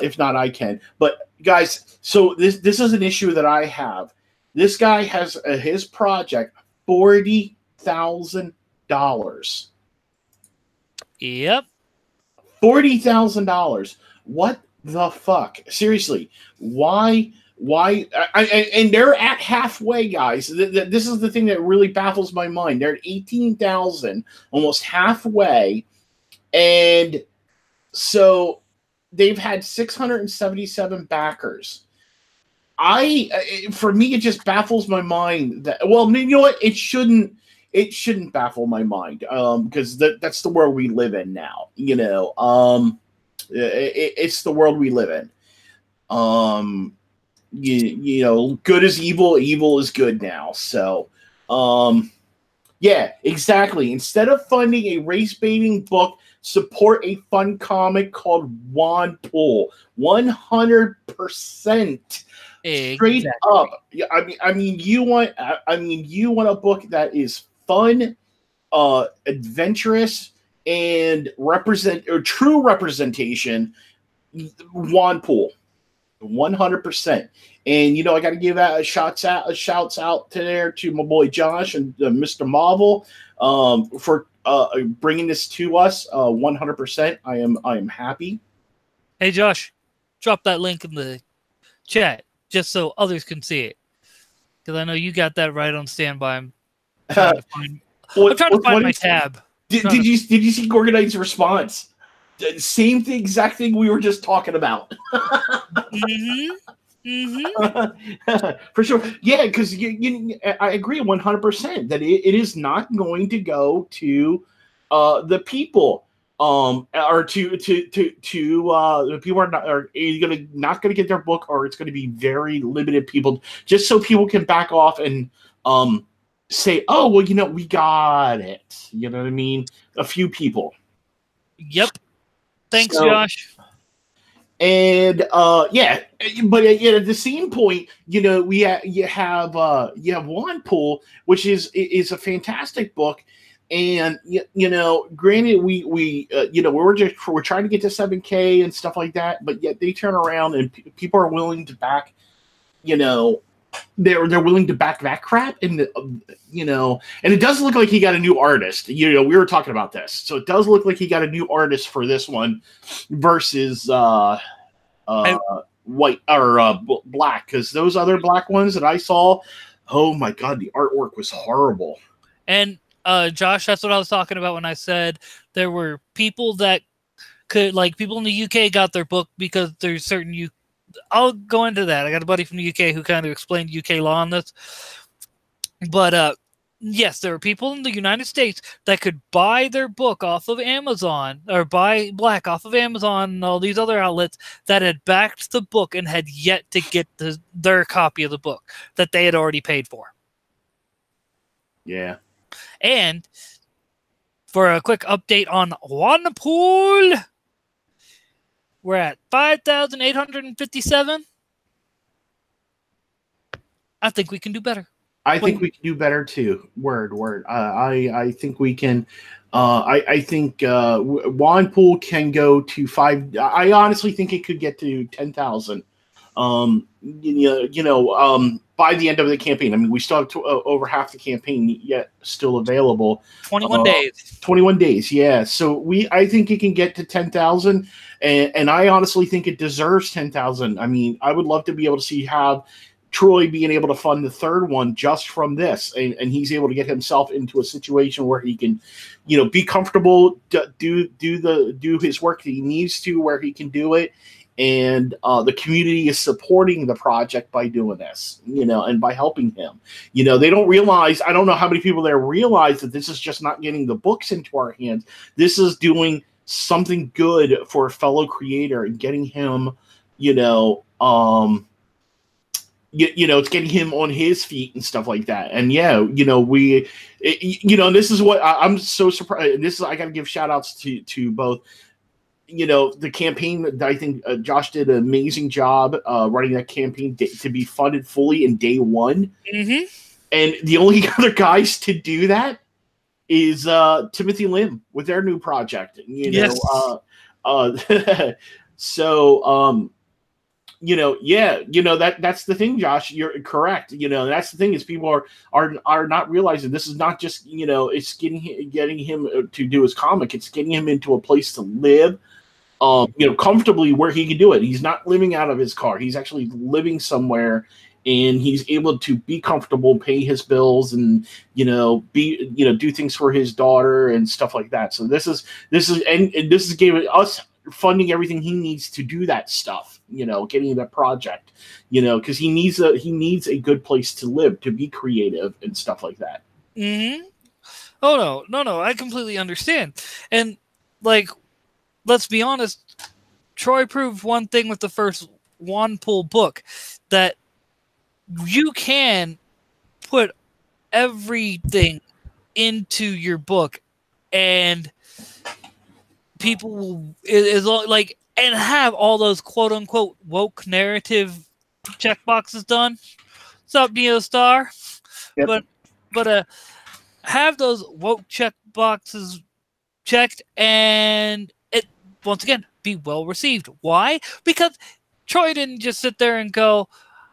Speaker 1: If not, I can. But guys, so this is an issue that I have. This guy has his project $40,000.
Speaker 2: Yep.
Speaker 1: $40,000. What the fuck? Seriously, why? And they're at halfway, guys. This is the thing that really baffles my mind. They're at 18,000, almost halfway, and so they've had 677 backers. For me, it just baffles my mind that. Well, you know what? It shouldn't baffle my mind because that's the world we live in now. It's the world we live in. Good is evil, evil is good now. So, Yeah, exactly. Instead of funding a race baiting book, support a fun comic called Wanpool. 100% straight
Speaker 2: Exactly.
Speaker 1: up. Yeah, you want a book that is fun, adventurous, and true representation. Wanpool. 100%. And I got to give out shouts out to there to my boy Josh and Mr. Marvel for bringing this to us. 100%. I am happy.
Speaker 2: Hey Josh, drop that link in the chat just so others can see it, because I know you got that right on standby. I'm trying to find. I'm trying to find my tab.
Speaker 1: Did you see Gorgonite's response? Same thing, exact thing we were just talking about. For sure. Yeah, because I agree 100% that it is not going to go to the people, or to the people are either not going to get their book, or it's going to be very limited people, just so people can back off and say, oh, well, we got it. You know what I mean? A few people.
Speaker 2: Yep. Thanks, Josh.
Speaker 1: And yeah, but at the same point, you have Wanpool, which is a fantastic book, and granted, we're trying to get to 7K and stuff like that, but yet they turn around and people are willing to back, they're willing to back that crap, and and it does look like he got a new artist. We were talking about this, so it does look like he got a new artist for this one versus white or black, because those other black ones that I saw, oh my god, the artwork was horrible.
Speaker 2: And Josh, that's what I was talking about when I said there were people that could, like, people in the UK got their book because there's certain I'll go into that. I got a buddy from the UK who kind of explained UK law on this. But yes, there are people in the United States that could buy their book off of Amazon, or buy Black off of Amazon and all these other outlets that had backed the book and had yet to get their copy of the book that they had already paid for.
Speaker 1: Yeah.
Speaker 2: And for a quick update on Wanpool, we're at 5,857. I think we can do better.
Speaker 1: I think we can do better too. Word. I think we can. I think Wanpool can go to 5. I honestly think it could get to 10,000. By the end of the campaign. I mean, we still have over half the campaign yet still available.
Speaker 2: 21 days.
Speaker 1: 21 days, yeah. So I think it can get to 10,000, and I honestly think it deserves 10,000. I mean, I would love to be able to have Troy being able to fund the third one just from this, and he's able to get himself into a situation where he can, be comfortable, do his work that he needs to, where he can do it. And the community is supporting the project by doing this, and by helping him. They don't realize, I don't know how many people there realize that this is just not getting the books into our hands. This is doing something good for a fellow creator and getting him, it's getting him on his feet and stuff like that. And this is what I'm so surprised. And I got to give shout outs to both, the campaign. I think Josh did an amazing job running that campaign to be funded fully in day one.
Speaker 2: Mm-hmm.
Speaker 1: And the only other guys to do that is Timothy Lim with their new project.
Speaker 2: Yes.
Speaker 1: So, that's the thing, Josh. You're correct. That's the thing, is people are not realizing this is not just, it's getting him to do his comic. It's getting him into a place to live, comfortably, where he can do it. He's not living out of his car. He's actually living somewhere, and he's able to be comfortable, pay his bills, and do things for his daughter and stuff like that. So this is giving us funding everything he needs to do that stuff, getting that project, because he needs a good place to live, to be creative and stuff like that.
Speaker 2: Mm-hmm. Oh no, I completely understand. And let's be honest, Troy proved one thing with the first Wanpool book, that you can put everything into your book, and people will like and have all those quote unquote woke narrative checkboxes done. What's up, Neostar?
Speaker 1: Yep.
Speaker 2: But have those woke checkboxes checked, and it once again be well received. Why? Because Troy didn't just sit there and go,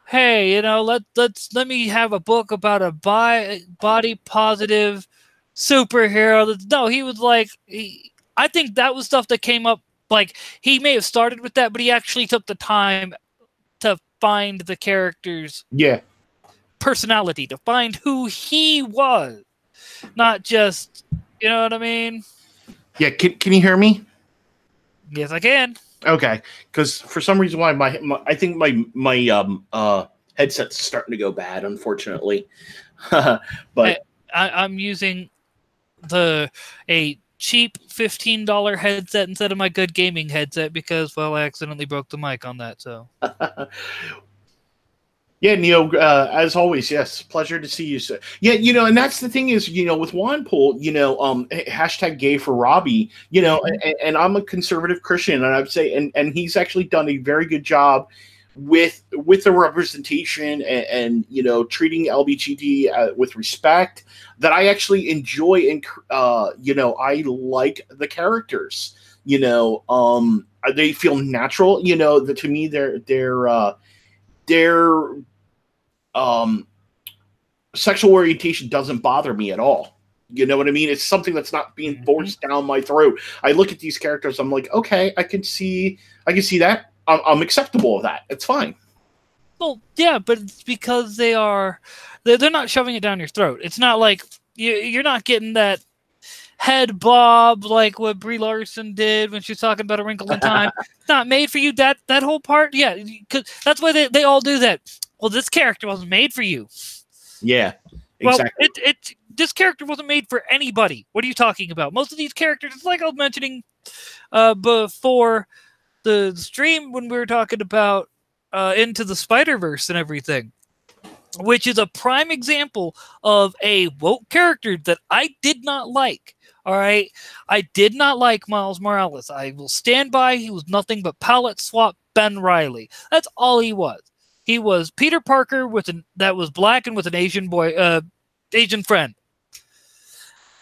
Speaker 2: "Hey, you know, let me have a book about a body positive superhero." No, he was like, I think that was stuff that came up. Like, he may have started with that, but he actually took the time to find the character's personality, to find who he was, not just, you know what I mean?
Speaker 1: Yeah, can you hear me?
Speaker 2: Yes, I can.
Speaker 1: Okay, because for some reason why I think my headset's starting to go bad, unfortunately. But
Speaker 2: I'm using a cheap $15 headset instead of my good gaming headset because, well, I accidentally broke the mic on that. So.
Speaker 1: Yeah, Neo, as always, yes, pleasure to see you. So, yeah, you know, and that's the thing is, you know, with Wanpool, you know, hashtag gay for Robbie, you know, and I'm a conservative Christian, and I'd say, and he's actually done a very good job with the representation and you know, treating LBGT with respect that I actually enjoy, and you know, I like the characters, you know, they feel natural, you know, to me, they're sexual orientation doesn't bother me at all. You know what I mean? It's something that's not being forced down my throat. I look at these characters, I'm like, okay, I can see that. I'm acceptable of that. It's fine.
Speaker 2: Well, yeah, but it's because they're not shoving it down your throat. It's not like you're not getting that head bob like what Brie Larson did when she was talking about A Wrinkle in Time. It's not made for you. That whole part, yeah, because that's why they all do that. Well, this character wasn't made for you.
Speaker 1: Yeah, exactly.
Speaker 2: Well, this character wasn't made for anybody. What are you talking about? Most of these characters, it's like I was mentioning before the stream when we were talking about Into the Spider-Verse and everything, which is a prime example of a woke character that I did not like. All right, I did not like Miles Morales. I will stand by. He was nothing but palette swap Ben Reilly. That's all he was. He was Peter Parker that was black and with an Asian Asian friend.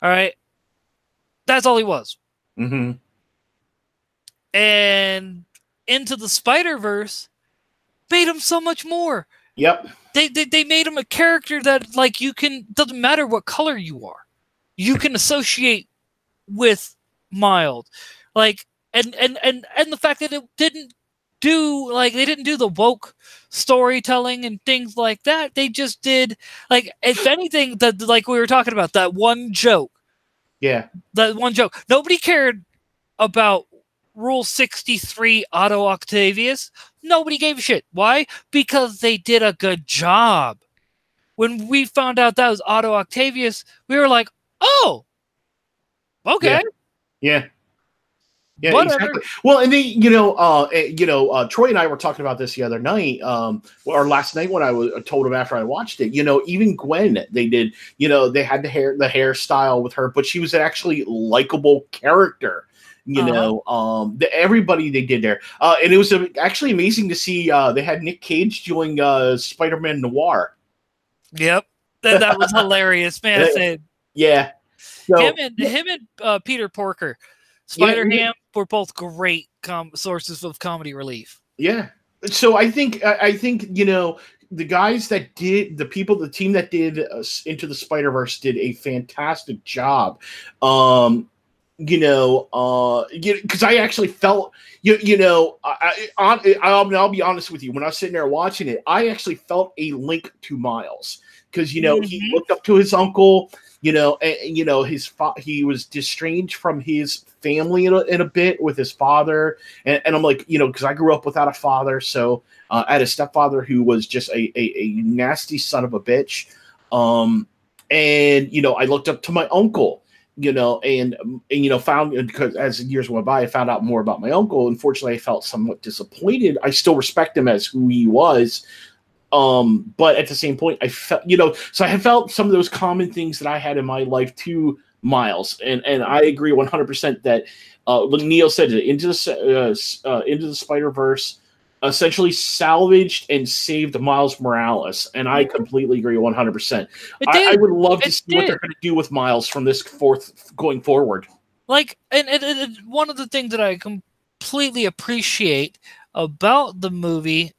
Speaker 2: All right, that's all he was.
Speaker 1: Mm-hmm.
Speaker 2: And Into the Spider-Verse made him so much more.
Speaker 1: Yep.
Speaker 2: They made him a character that, like, doesn't matter what color you are, you can associate with Miles. Like, and the fact that it didn't do, like, they didn't do the woke storytelling and things like that. They just did, like, if anything, that, like we were talking about, that one joke.
Speaker 1: Yeah.
Speaker 2: That one joke. Nobody cared about Rule 63 Otto Octavius. Nobody gave a shit. Why? Because they did a good job. When we found out that was Otto Octavius, we were like, oh, okay.
Speaker 1: Yeah. Yeah, whatever. Exactly. Well, and Troy and I were talking about this the other night, or last night when I told him after I watched it. You know, even Gwen, they did. You know, they had the hairstyle with her, but she was an actually likable character. You know, everybody they did there, and it was actually amazing to see. They had Nick Cage doing Spider-Man Noir.
Speaker 2: Yep, that was hilarious, man.
Speaker 1: Yeah, so,
Speaker 2: him and Peter Porker. Spider-Ham were both great sources of comedy relief.
Speaker 1: Yeah. So I think you know, the guys that did, the team that did Into the Spider-Verse did a fantastic job. You know, because I actually felt, I'll be honest with you. When I was sitting there watching it, I actually felt a link to Miles because, you know, he looked up to his uncle. You know, and you know, he was estranged from his family in a bit with his father, and I'm like, you know, because I grew up without a father, so I had a stepfather who was just a nasty son of a bitch, and you know, I looked up to my uncle, you know, and you know, found, because as years went by, I found out more about my uncle. Unfortunately, I felt somewhat disappointed. I still respect him as who he was. But at the same point, I felt, so I have felt some of those common things that I had in my life to Miles, and I agree 100% that like Neil said, into the Spider-Verse essentially salvaged and saved Miles Morales, and I completely agree 100%. I would love to see what they're going to do with Miles from this going forward.
Speaker 2: Like, and one of the things that I completely appreciate about the movie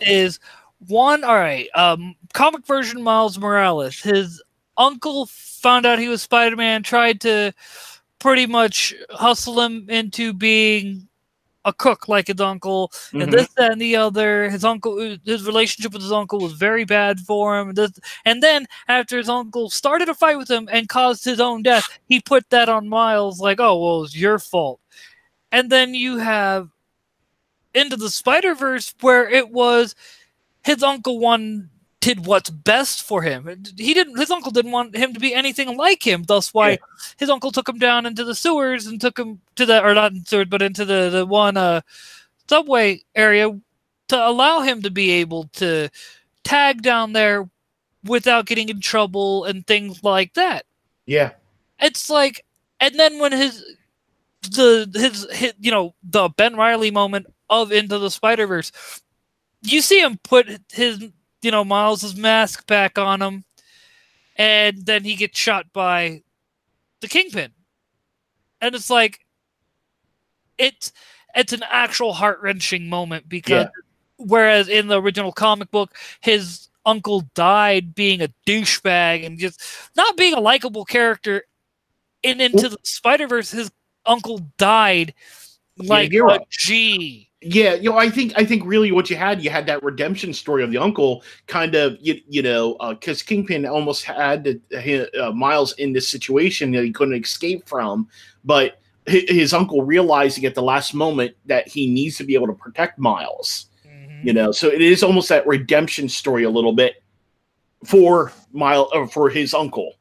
Speaker 2: is one, all right, comic version Miles Morales, his uncle found out he was Spider-Man, tried to pretty much hustle him into being a cook like his uncle, and this, that, and the other. His relationship with his uncle was very bad for him. And then after his uncle started a fight with him and caused his own death, he put that on Miles, like, oh, well, it's your fault. And then you have Into the Spider-Verse, where it was his uncle wanted what's best for him. His uncle didn't want him to be anything like him. Thus why his uncle took him down into the sewers and took him to not in sewers, but into the one subway area to allow him to be able to tag down there without getting in trouble and things like that.
Speaker 1: Yeah.
Speaker 2: It's like, and then when the Ben Reilly moment of Into the Spider-Verse, you see him put his, Miles' mask back on him, and then he gets shot by the Kingpin. And it's like, it's an actual heart-wrenching moment, because whereas in the original comic book, his uncle died being a douchebag and just not being a likable character, and Into the Spider-Verse, his uncle died like a G.
Speaker 1: Yeah, I think really what you had that redemption story of the uncle, kind of, because Kingpin almost had Miles in this situation that he couldn't escape from, but his uncle realizing at the last moment that he needs to be able to protect Miles. So it is almost that redemption story a little bit for Miles, or for his uncle.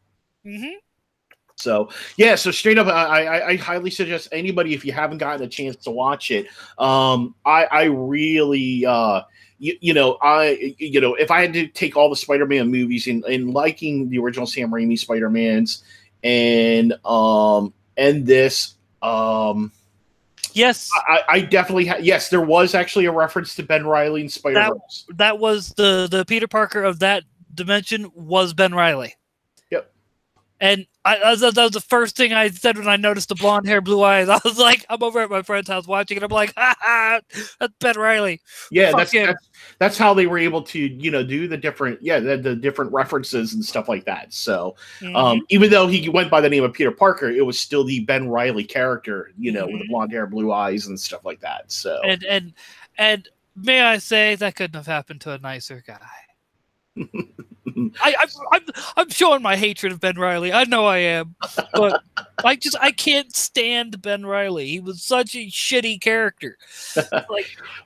Speaker 1: So so straight up, I highly suggest anybody, if you haven't gotten a chance to watch it. I really, if I had to take all the Spider-Man movies and liking the original Sam Raimi Spider-Mans and this,
Speaker 2: yes,
Speaker 1: I definitely yes, there was actually a reference to Ben Reilly in Spider-Verse.
Speaker 2: That was the Peter Parker of that dimension was Ben Reilly. And that was the first thing I said when I noticed the blonde hair, blue eyes. I was like, I'm over at my friend's house watching it. I'm like, that's Ben Reilly.
Speaker 1: Yeah, that's how they were able to, do the different, the different references and stuff like that. So, even though he went by the name of Peter Parker, it was still the Ben Reilly character, with the blonde hair, blue eyes, and stuff like that. So,
Speaker 2: and may I say, that couldn't have happened to a nicer guy. I'm showing my hatred of Ben Reilly. I know I am, but I can't stand Ben Reilly. He was such a shitty character.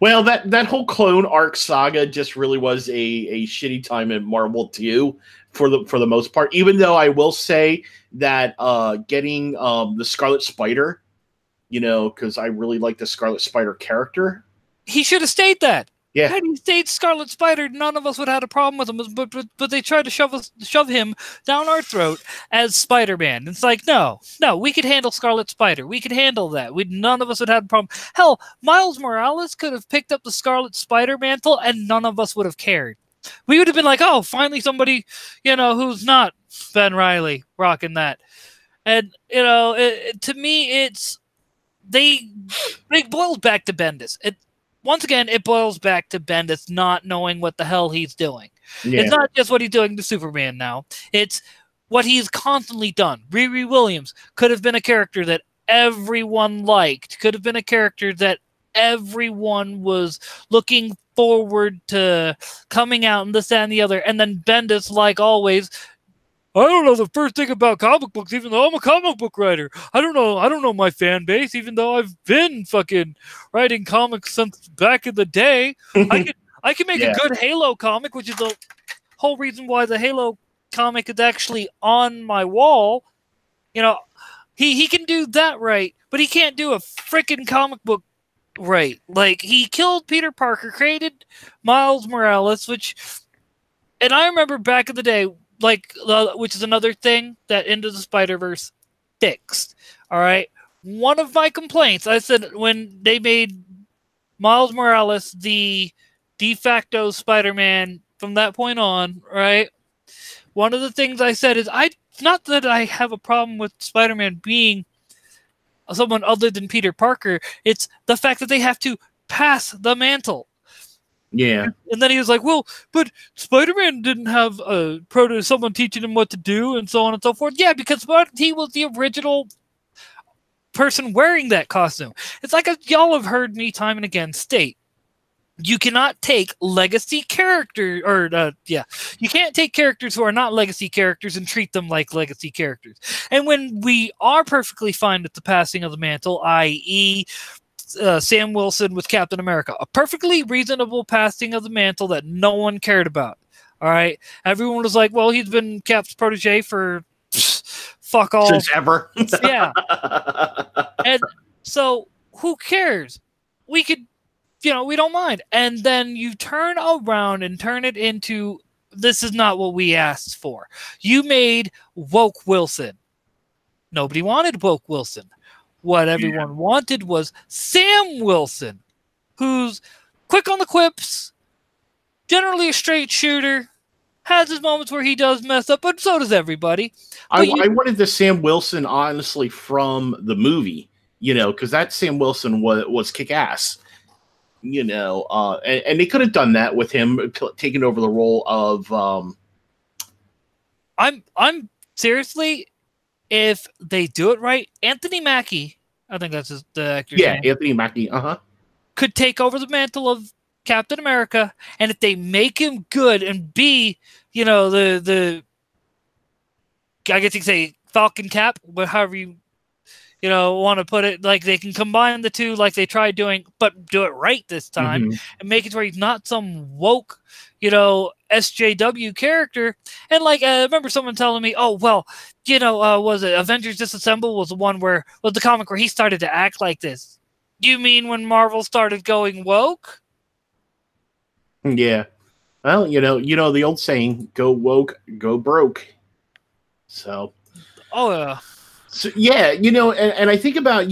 Speaker 1: Well, that whole Clone Arc saga just really was a shitty time in Marvel too, for the most part. Even though I will say that getting the Scarlet Spider, because I really like the Scarlet Spider character,
Speaker 2: he should have stayed that.
Speaker 1: Yeah.
Speaker 2: Had he stayed Scarlet Spider, none of us would have had a problem with him. But they tried to shove him down our throat as Spider-Man. It's like, no, we could handle Scarlet Spider. We could handle that. None of us would have a problem. Hell, Miles Morales could have picked up the Scarlet Spider mantle, and none of us would have cared. We would have been like, oh, finally somebody, who's not Ben Reilly rocking that. And to me, it boils back to Bendis. Once again, it boils back to Bendis not knowing what the hell he's doing. Yeah. It's not just what he's doing to Superman now. It's what he's constantly done. Riri Williams could have been a character that everyone liked, could have been a character that everyone was looking forward to coming out and this, that, and the other. And then Bendis, like always, I don't know the first thing about comic books, even though I'm a comic book writer. I don't know my fan base, even though I've been fucking writing comics since back in the day. I can make a good Halo comic, which is the whole reason why the Halo comic is actually on my wall. He can do that right, but he can't do a freaking comic book Right. Like, he killed Peter Parker, created Miles Morales, and I remember back in the day, like, which is another thing that Into the Spider-Verse fixed. All right. One of my complaints, I said, when they made Miles Morales the de facto Spider-Man from that point on, right? One of the things I said is, not that I have a problem with Spider-Man being someone other than Peter Parker, it's the fact that they have to pass the mantle.
Speaker 1: Yeah.
Speaker 2: And then he was like, well, but Spider-Man didn't have someone teaching him what to do and so on and so forth. Yeah, because he was the original person wearing that costume. It's like y'all have heard me time and again state, you cannot take legacy characters, you can't take characters who are not legacy characters and treat them like legacy characters. And when we are perfectly fine with the passing of the mantle, i.e., Sam Wilson with Captain America, a perfectly reasonable passing of the mantle that no one cared about. All right, everyone was like, "Well, he's been Cap's protege for fuck all
Speaker 1: since ever."
Speaker 2: Yeah, and so who cares? We could. We don't mind. And then you turn around and turn it into, this is not what we asked for. You made Woke Wilson. Nobody wanted Woke Wilson. What everyone wanted was Sam Wilson, who's quick on the quips, generally a straight shooter, has his moments where he does mess up, but so does everybody.
Speaker 1: I wanted the Sam Wilson, honestly, from the movie, because that Sam Wilson was kick-ass. And they could have done that with him taking over the role of.
Speaker 2: I'm seriously, if they do it right, Anthony Mackie, I think that's the actor's name.
Speaker 1: Yeah, Anthony Mackie,
Speaker 2: could take over the mantle of Captain America, and if they make him good and be, the I guess you could say Falcon Cap, but however you want to put it, like, they can combine the two like they tried doing, but do it right this time, and make it where he's not some woke, SJW character. And like, I remember someone telling me, oh, well, was it Avengers Disassemble was the one was the comic where he started to act like this. You mean when Marvel started going woke?
Speaker 1: Yeah. Well, the old saying, go woke, go broke. So.
Speaker 2: Oh, yeah.
Speaker 1: So yeah, and I think about,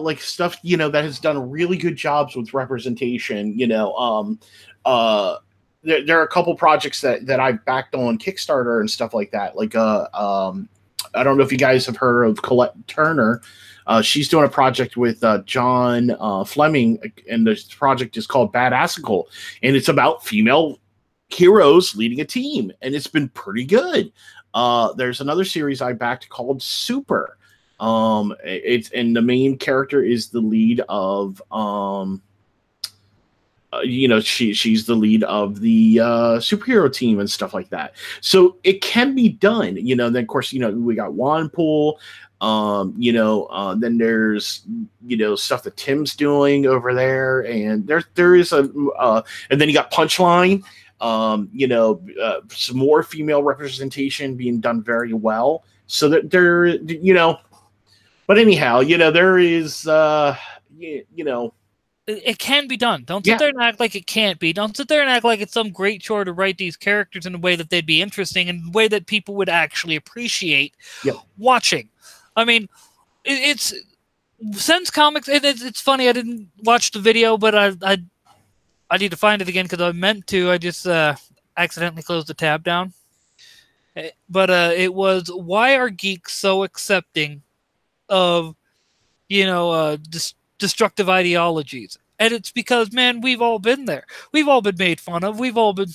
Speaker 1: like stuff, that has done really good jobs with representation. There are a couple projects that I've backed on Kickstarter and stuff like that. Like, I don't know if you guys have heard of Colette Turner. She's doing a project with John Fleming, and the project is called Badassical, and it's about female heroes leading a team, and it's been pretty good. There's another series I backed called Super. And the main character is the lead of, she's the lead of the superhero team and stuff like that. So it can be done. Then of course, we got Wanpool. Then there's stuff that Tim's doing over there, and there is and then you got Punchline. Some more female representation being done very well, so that there, but anyhow, there is,
Speaker 2: it can be done. Don't sit there and act like it can't be. Don't sit there and act like it's some great chore to write these characters in a way that they'd be interesting, in a way that people would actually appreciate watching. I mean, it's since comics, it's funny, I didn't watch the video, but I need to find it again because I meant to. I just accidentally closed the tab down. But it was, why are geeks so accepting of, destructive ideologies? And it's because, man, we've all been there. We've all been made fun of. We've all been,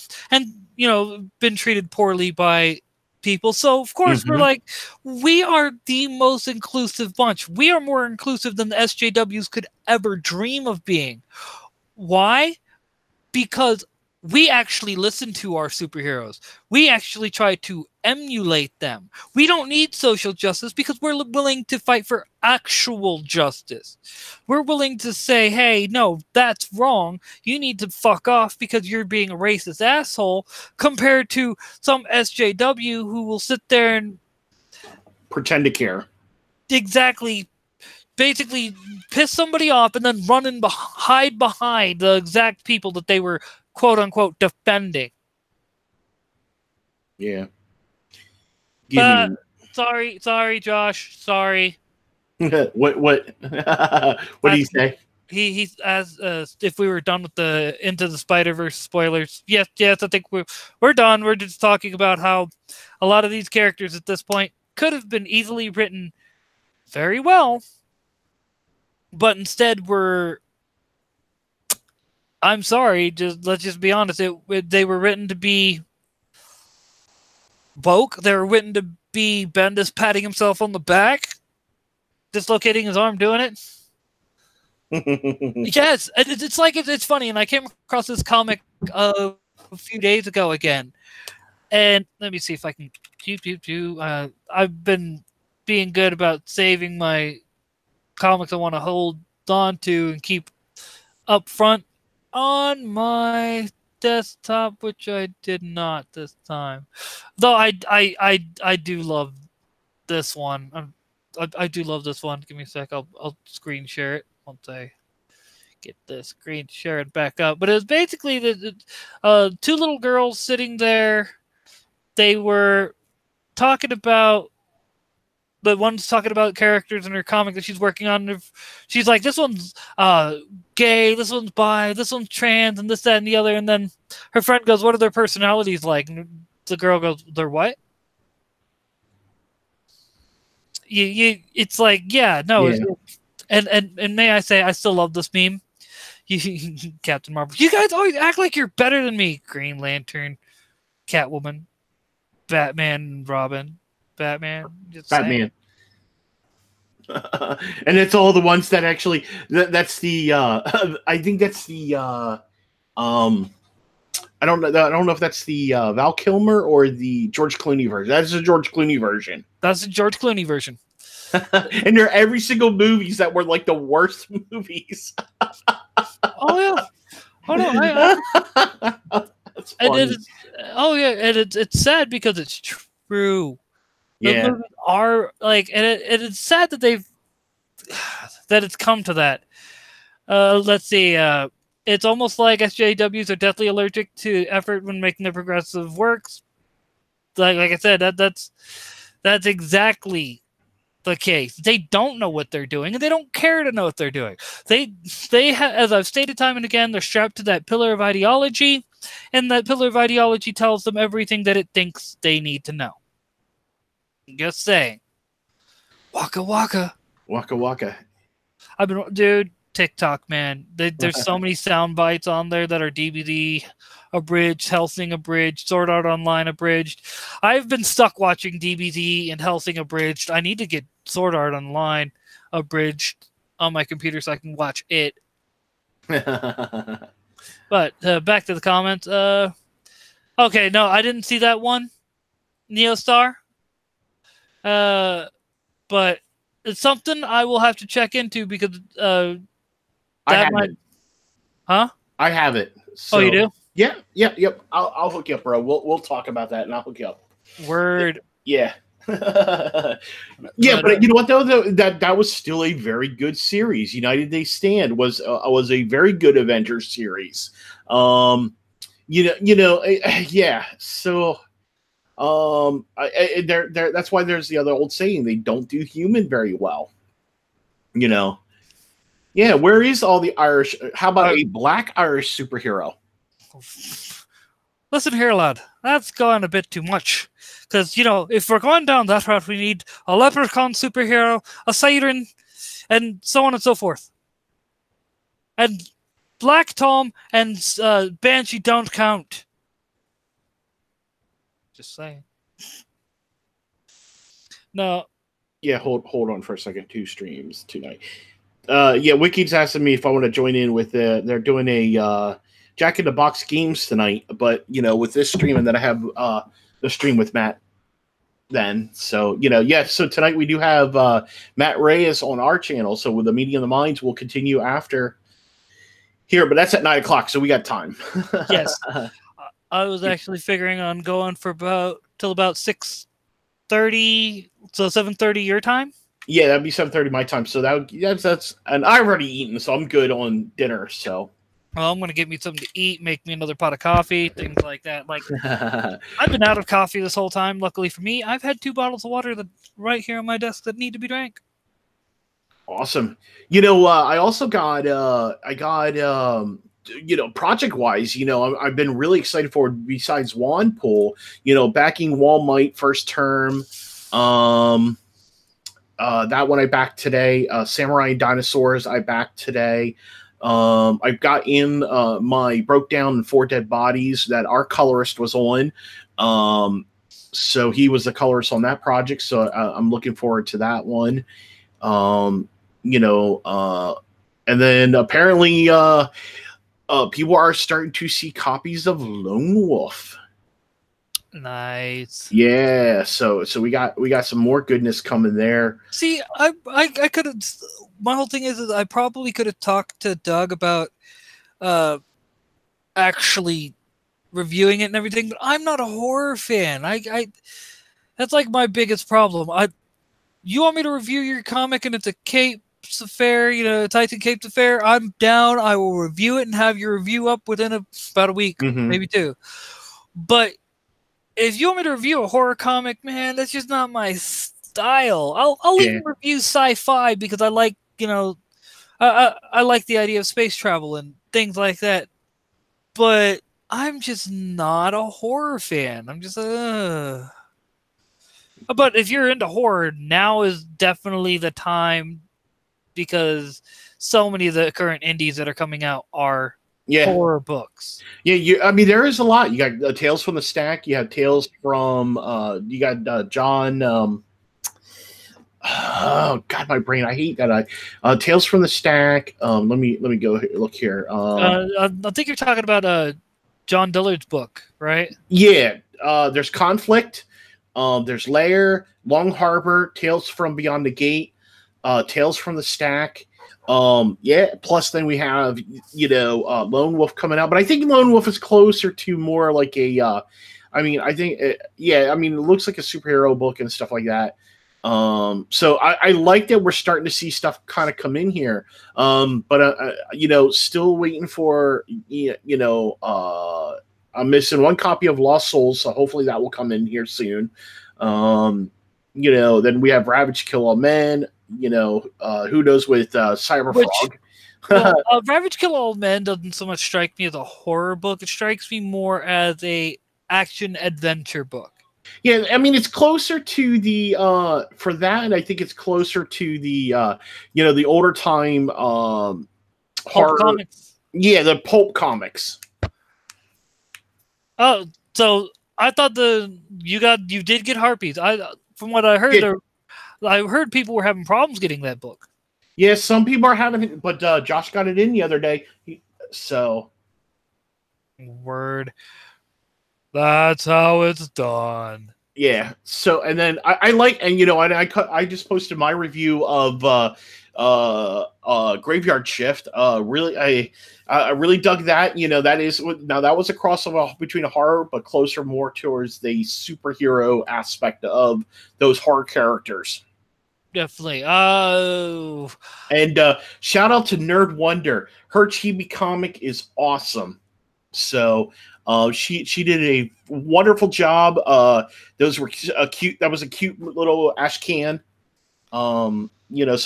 Speaker 2: been treated poorly by people. So, of course, we're like, we are the most inclusive bunch. We are more inclusive than the SJWs could ever dream of being. Why? Because we actually listen to our superheroes. We actually try to emulate them. We don't need social justice because we're willing to fight for actual justice. We're willing to say, hey, no, that's wrong. You need to fuck off because you're being a racist asshole, compared to some SJW who will sit there and
Speaker 1: pretend to care.
Speaker 2: Exactly. basically piss somebody off and then run and hide behind the exact people that they were quote unquote defending.
Speaker 1: Yeah.
Speaker 2: Sorry, Josh. Sorry.
Speaker 1: What what do you say?
Speaker 2: He's as if we were done with the Into the Spider-Verse spoilers. Yes, I think we're done. We're just talking about how a lot of these characters at this point could have been easily written very well, but instead I'm sorry, let's just be honest. They were written to be woke. They were written to be Bendis patting himself on the back, dislocating his arm doing it. Yes, it's like it's funny, and I came across this comic a few days ago again, and let me see if I can. I've been being good about saving my comics I want to hold on to and keep up front on my desktop, which I did not this time. Though I do love this one. I do love this one. Give me a sec. I'll screen share it once I get the screen shared back up. But it was basically the two little girls sitting there. They were talking about, the one's talking about characters in her comic that she's working on. She's like, this one's gay, this one's bi, this one's trans, and this, that, and the other. And then her friend goes, what are their personalities like? And the girl goes, they're what? It's like, yeah, no.
Speaker 1: Yeah.
Speaker 2: And may I say, I still love this meme. Captain Marvel. You guys always act like you're better than me. Green Lantern, Catwoman, Batman, Robin, Batman.
Speaker 1: Batman. And it's all the ones that actually. That's the. I think that's the. I don't know if that's the Val Kilmer or the George Clooney version. That's the George Clooney version.
Speaker 2: That's the George Clooney version.
Speaker 1: And they're every single movies that were like the worst movies.
Speaker 2: Oh yeah. Oh no. That's funny. And it's sad because it's true. The movies are like, and it's sad that that it's come to that. Let's see. It's almost like SJWs are deathly allergic to effort when making their progressive works. Like I said, that's exactly the case. They don't know what they're doing, and they don't care to know what they're doing. As I've stated time and again, they're strapped to that pillar of ideology, and that pillar of ideology tells them everything that it thinks they need to know. Just saying. Waka waka.
Speaker 1: Waka waka.
Speaker 2: Dude, TikTok, man. There's so many sound bites on there that are DBD abridged, Hellsing abridged, Sword Art Online abridged. I've been stuck watching DBD and Hellsing abridged. I need to get Sword Art Online abridged on my computer so I can watch it. But back to the comments. Okay, no, I didn't see that one, Neostar. But it's something I will have to check into because
Speaker 1: I have it.
Speaker 2: Huh?
Speaker 1: I have it. So,
Speaker 2: oh, you do?
Speaker 1: Yeah, yep. I'll hook you up, bro. We'll talk about that, and I'll hook you up.
Speaker 2: Word.
Speaker 1: Yeah. Yeah, but you know what though? That was still a very good series. United They Stand was a very good Avengers series. Yeah. So, that's why there's the other old saying: they don't do human very well. You know. Yeah, where is all the Irish? How about a black Irish superhero?
Speaker 2: Listen here, lad. That's gone a bit too much. Because, if we're going down that route, we need a leprechaun superhero, a siren, and so on and so forth. And Black Tom and Banshee don't count. Just saying. No.
Speaker 1: Yeah, hold on for a second. 2 streams tonight. Yeah, Wiki's asking me if I want to join in with they're doing a Jack in the Box games tonight, but with this stream, and then I have the stream with Matt then. So, so tonight we do have Matt Reyes on our channel. So with the Meeting of the Minds, we'll continue after here, but that's at 9:00, so we got time.
Speaker 2: Yes. I was actually figuring on going for till about 6:30, so 7:30 your time.
Speaker 1: Yeah, that'd be 7:30 my time. So that's and I've already eaten, so I'm good on dinner. So
Speaker 2: Well, I'm gonna get me something to eat, make me another pot of coffee, things like that. Like I've been out of coffee this whole time. Luckily for me, I've had 2 bottles of water that right here on my desk that need to be drank.
Speaker 1: awesome. I also got project wise, I've been really excited for besides Wanpool, backing Wall Might first term. That one I backed today. Samurai and Dinosaurs I backed today. I've got in my Broke Down 4 Dead Bodies that our colorist was on. So he was the colorist on that project. So I'm looking forward to that one. Um, and then apparently people are starting to see copies of Lone Wolf.
Speaker 2: Nice.
Speaker 1: Yeah, so we got some more goodness coming there.
Speaker 2: See, I could have. My whole thing is I probably could have talked to Doug about actually reviewing it and everything, but I'm not a horror fan. I that's like my biggest problem. You want me to review your comic and it's a Capes affair, Titan Capes affair? I'm down. I will review it and have your review up within about a week, maybe 2. But if you want me to review a horror comic, man, that's just not my style. I'll even review sci-fi because I like, I like the idea of space travel and things like that. But I'm just not a horror fan. I'm just But if you're into horror, now is definitely the time because so many of the current indies that are coming out are horror books.
Speaker 1: Yeah, I mean, there is a lot. You got Tales from the Stack. You have Tales from. You got John. Oh God, my brain! I hate that. Tales from the Stack. Let me go here, look here.
Speaker 2: I think you're talking about John Dillard's book, right?
Speaker 1: Yeah. There's Conflict. There's Lair, Long Harbor, Tales from Beyond the Gate, Tales from the Stack. Plus then we have, Lone Wolf coming out, but I think Lone Wolf is closer to more like a, it looks like a superhero book and stuff like that. So I like that we're starting to see stuff kind of come in here. But still waiting for, I'm missing one copy of Lost Souls, so hopefully that will come in here soon. Then we have Ravage Kill All Men. Who knows with Cyberfrog.
Speaker 2: Ravage Kill All Men doesn't so much strike me as a horror book. It strikes me more as a action adventure book.
Speaker 1: Yeah, I mean, it's closer to the for that, and I think it's closer to the the older time horror
Speaker 2: comics.
Speaker 1: Yeah, the pulp comics.
Speaker 2: Oh, so I thought you did get Harpies. From what I heard, I heard people were having problems getting that book.
Speaker 1: Yeah, some people are having it, but Josh got it in the other day.
Speaker 2: Word. That's how it's done.
Speaker 1: Yeah. So, and then I just posted my review of Graveyard Shift. Really, I really dug that. That was a crossover between a horror, but closer more towards the superhero aspect of those horror characters.
Speaker 2: Definitely. Oh.
Speaker 1: And shout out to Nerd Wonder. Her chibi comic is awesome. So she did a wonderful job. Those were cute. That was a cute little ash can. So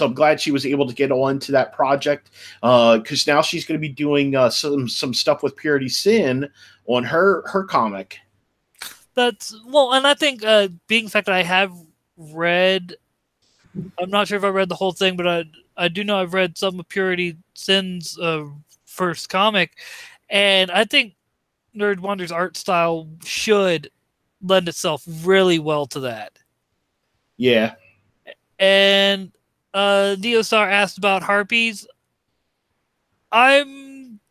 Speaker 1: I'm glad she was able to get on to that project because now she's going to be doing some stuff with Purity Sin on her comic.
Speaker 2: And I think being the fact that I have read, I'm not sure if I read the whole thing, but I do know I've read some of Purity Sin's first comic, and I think Nerd Wonder's art style should lend itself really well to that.
Speaker 1: Yeah.
Speaker 2: And Neostar asked about Harpies. I'm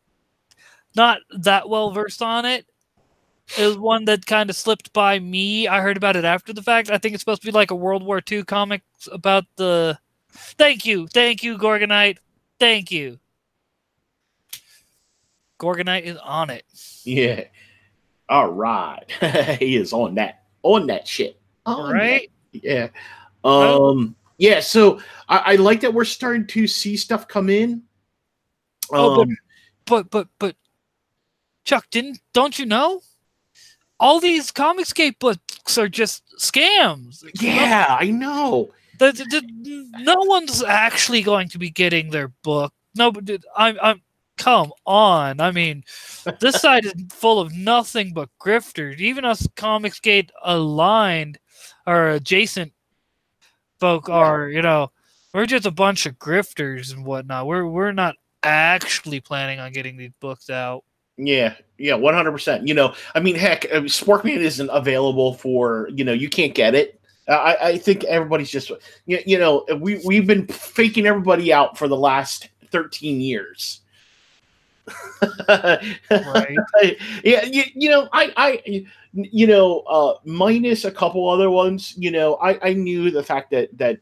Speaker 2: not that well versed on it. It was one that kind of slipped by me. I heard about it after the fact. I think it's supposed to be like a World War II comic about the... Thank you, Gorgonite. Thank you. Gorgonite is on it.
Speaker 1: Yeah. All right. He is on that shit.
Speaker 2: Right?
Speaker 1: Yeah. Yeah, so I like that we're starting to see stuff come in.
Speaker 2: Oh, but Chuck, don't you know? All these Comicscape books are just scams.
Speaker 1: Yeah, I know.
Speaker 2: No one's actually going to be getting their book. No, but I'm come on. I mean, this site is full of nothing but grifters. Even us Comicsgate aligned or adjacent folk are, we're just a bunch of grifters and whatnot. We're not actually planning on getting these books out.
Speaker 1: Yeah, 100%. I mean, heck, Sporkman isn't available for, you can't get it. I think everybody's just, we've been faking everybody out for the last 13 years.
Speaker 2: Right.
Speaker 1: Yeah, minus a couple other ones, I knew the fact that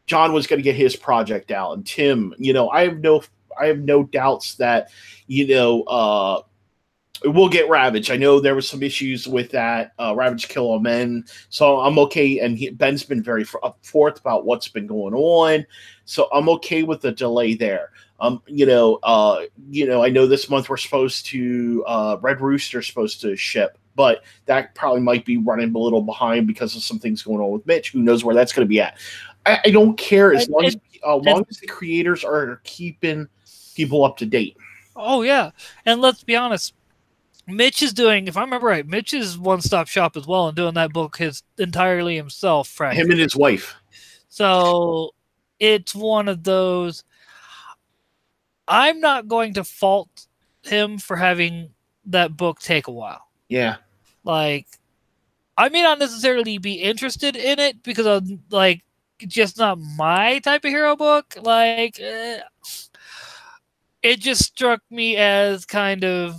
Speaker 1: John was going to get his project out, and Tim, I have no doubts that, we'll get Ravage. I know there was some issues with that Ravage Kill All Men, so I'm okay. And Ben's been very forth about what's been going on, so I'm okay with the delay there. I know this month we're supposed to Red Rooster's supposed to ship, but that probably might be running a little behind because of some things going on with Mitch. Who knows where that's going to be at? I don't care as long as the creators are keeping people up to date.
Speaker 2: Oh yeah, and let's be honest. Mitch is doing, if I remember right, Mitch is one-stop shop as well and doing that book entirely himself.
Speaker 1: Him and his wife.
Speaker 2: So it's one of those. I'm not going to fault him for having that book take a while.
Speaker 1: Yeah.
Speaker 2: Like, I may not necessarily be interested in it because I'm like, just not my type of hero book. Like, it just struck me as kind of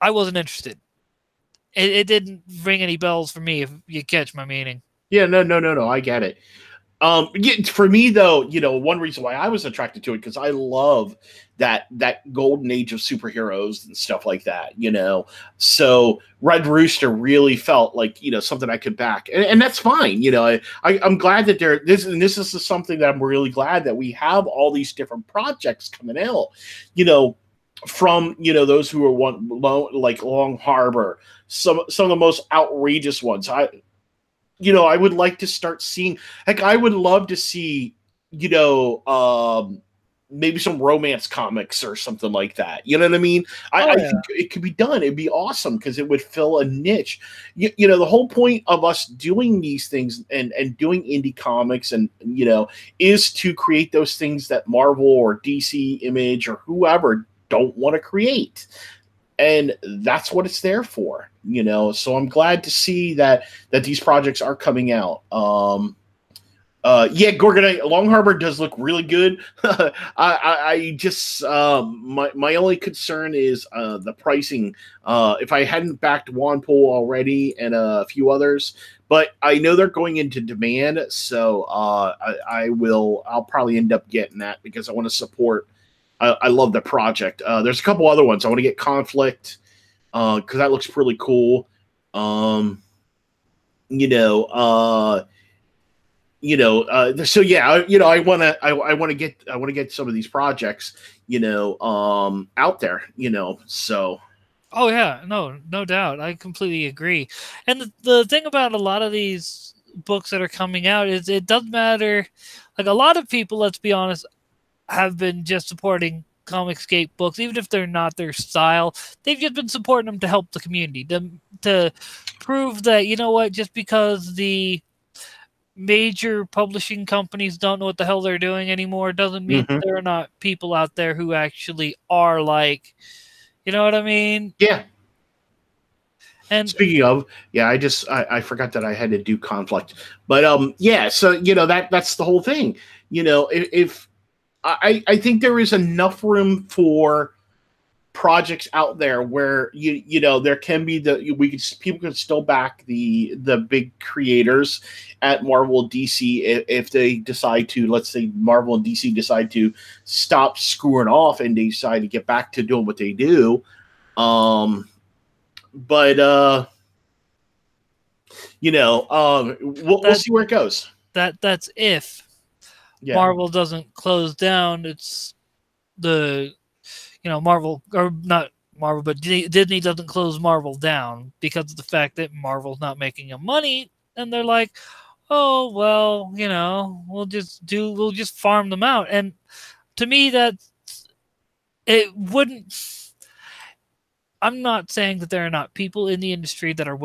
Speaker 2: I wasn't interested. It didn't ring any bells for me, if you catch my meaning.
Speaker 1: Yeah, no. I get it. For me though, one reason why I was attracted to it because I love that golden age of superheroes and stuff like that. So Red Rooster really felt like something I could back, and that's fine. I'm glad that this is something that I'm really glad that we have all these different projects coming out. From those who are like Long Harbor, some of the most outrageous ones. I would like to start seeing. Heck, I would love to see maybe some romance comics or something like that. You know what I mean? I think it could be done. It'd be awesome because it would fill a niche. The whole point of us doing these things and doing indie comics and is to create those things that Marvel or DC Image or whoever don't want to create, and that's what it's there for. So I'm glad to see that these projects are coming out. Gorgonite Long Harbor does look really good. I just my only concern is the pricing. If I hadn't backed Wanpool already and a few others, but I know they're going into demand, so I'll probably end up getting that because I want to support. I love the project. There's a couple other ones. I want to get Conflict because that looks pretty cool. So yeah, I want to get some of these projects, out there, so.
Speaker 2: Oh yeah, no doubt. I completely agree. And the thing about a lot of these books that are coming out is it doesn't matter. Like a lot of people, let's be honest, have been just supporting Comicscape books, even if they're not their style. They've just been supporting them to help the community, to prove that, just because the major publishing companies don't know what the hell they're doing anymore doesn't mean there are not people out there who actually are like, you know what I mean?
Speaker 1: Yeah.
Speaker 2: And
Speaker 1: speaking of, I forgot that I had to do Conflict, but so that's the whole thing. If I think there is enough room for projects out there where there can be people can still back the big creators at Marvel DC if they decide to. Let's say Marvel and DC decide to stop screwing off and they decide to get back to doing what they do. But We'll see where it goes.
Speaker 2: That's if Marvel doesn't close down. It's Marvel, or not Marvel, but Disney doesn't close Marvel down because of the fact that Marvel's not making them money, and they're like, oh well, we'll just farm them out. And to me, it wouldn't. I'm not saying that there are not people in the industry that are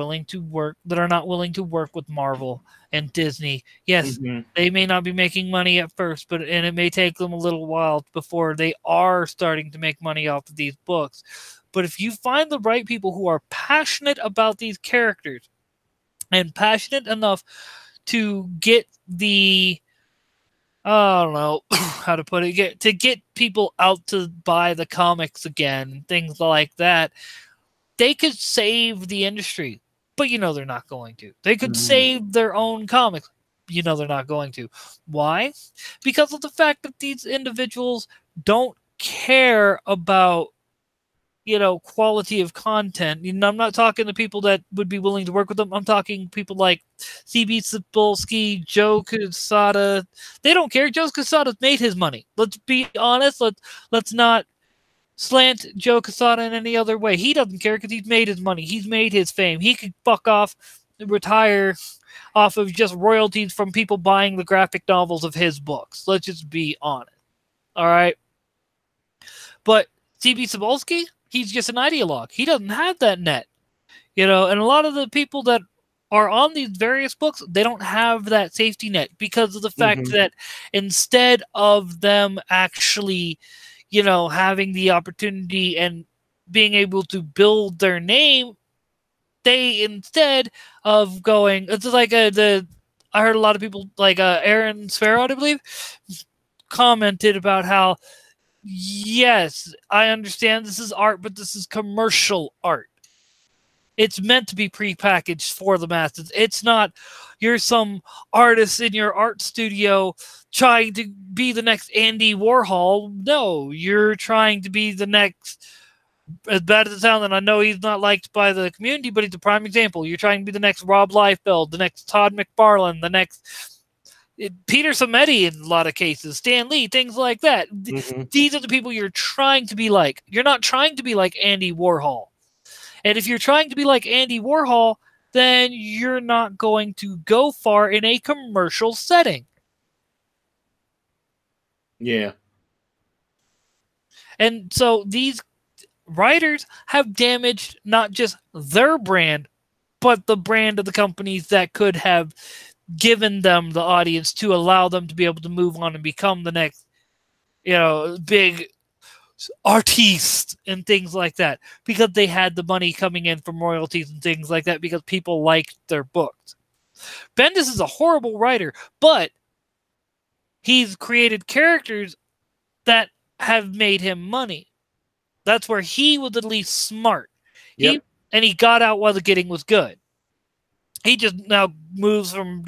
Speaker 2: not willing to work with Marvel and Disney. Yes, they may not be making money at first, and it may take them a little while before they are starting to make money off of these books. But if you find the right people who are passionate about these characters and passionate enough to get I don't know how to put it, to get people out to buy the comics again, things like that, they could save the industry, but they're not going to. They could save their own comics, they're not going to. Why? Because of the fact that these individuals don't care about quality of content. I'm not talking to people that would be willing to work with them. I'm talking people like CB Cebulski, Joe Quesada. They don't care. Joe Quesada made his money. Let's be honest. Let's not slant Joe Quesada in any other way. He doesn't care because he's made his money. He's made his fame. He could fuck off and retire off of just royalties from people buying the graphic novels of his books. Let's just be honest. All right? But CB Cebulski, he's just an ideologue. He doesn't have that net. And a lot of the people that are on these various books, they don't have that safety net because of the fact that instead of them actually, having the opportunity and being able to build their name, they, instead of going, it's like I heard a lot of people like Aaron Sparrow, I believe, commented about how, yes, I understand this is art, but this is commercial art. It's meant to be prepackaged for the masses. It's not you're some artist in your art studio trying to be the next Andy Warhol. No, you're trying to be the next, as bad as it sounds, and I know he's not liked by the community, but he's a prime example. You're trying to be the next Rob Liefeld, the next Todd McFarlane, the next Peter Samedi in a lot of cases, Stan Lee, things like that. These are the people you're trying to be like. You're not trying to be like Andy Warhol. And if you're trying to be like Andy Warhol, then you're not going to go far in a commercial setting.
Speaker 1: Yeah.
Speaker 2: And so these writers have damaged not just their brand, but the brand of the companies that could have given them the audience to allow them to be able to move on and become the next, big artiste and things like that, because they had the money coming in from royalties and things like that because people liked their books. Bendis is a horrible writer, but he's created characters that have made him money. That's where he was at least smart.
Speaker 1: Yep.
Speaker 2: He got out while the getting was good. He just now moves from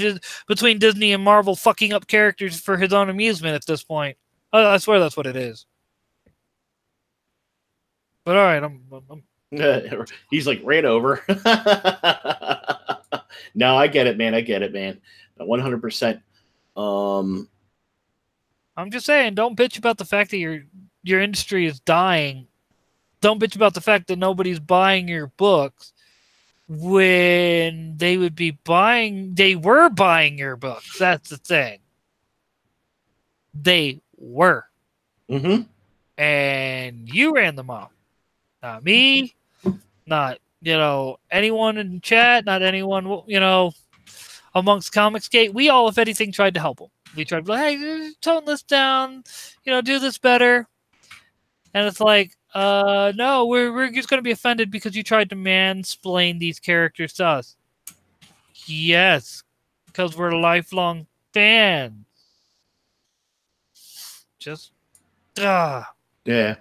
Speaker 2: between Disney and Marvel, fucking up characters for his own amusement at this point. I swear that's what it is. But all right, I'm
Speaker 1: he's like ran over. No, I get it, man. 100%.
Speaker 2: I'm just saying, don't bitch about the fact that your industry is dying. Don't bitch about the fact that nobody's buying your books when they were buying your books. That's the thing. They were. And you ran them off. Not me, not, anyone in chat, not anyone, amongst Comicsgate. We all, if anything, tried to help them. We tried to be like, hey, tone this down, do this better. And it's like, no, we're just going to be offended because you tried to mansplain these characters to us. Yes, because we're lifelong fans. Just,
Speaker 1: Yeah.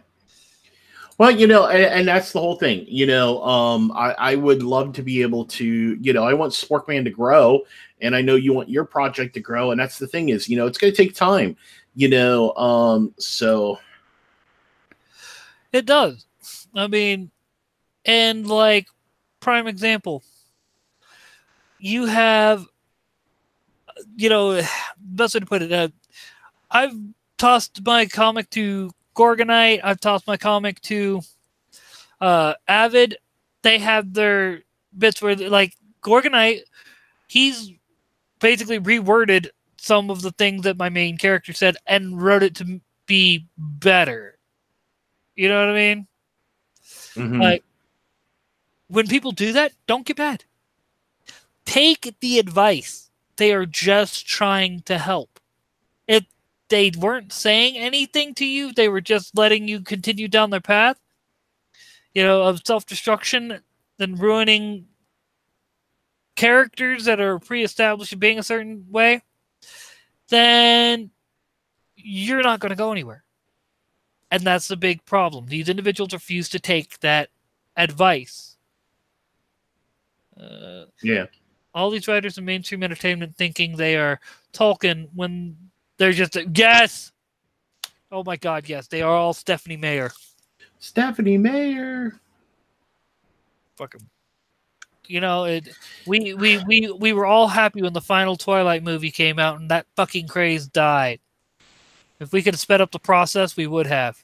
Speaker 1: Well, and that's the whole thing. I would love to be able to, I want Sporkman to grow, and I know you want your project to grow, and that's the thing is, it's going to take time, so.
Speaker 2: It does. I mean, and like, prime example, you have, best way to put it, I've tossed my comic to Gorgonite. I've tossed my comic to Avid. They have their bits where, like, Gorgonite, he's basically reworded some of the things that my main character said and wrote it to be better. You know what I mean?
Speaker 1: Mm-hmm.
Speaker 2: Like, when people do that, don't get mad. Take the advice. They are just trying to help. If they weren't saying anything to you, they were just letting you continue down their path, of self-destruction and ruining characters that are pre-established being a certain way, then you're not going to go anywhere. And that's the big problem. These individuals refuse to take that advice.
Speaker 1: Yeah.
Speaker 2: All these writers in mainstream entertainment thinking they are Tolkien when they're just yes. Oh my God, yes, they are all Stephanie Meyer.
Speaker 1: Stephanie Meyer.
Speaker 2: Fuck 'em. We were all happy when the final Twilight movie came out and that fucking craze died. If we could have sped up the process, we would have.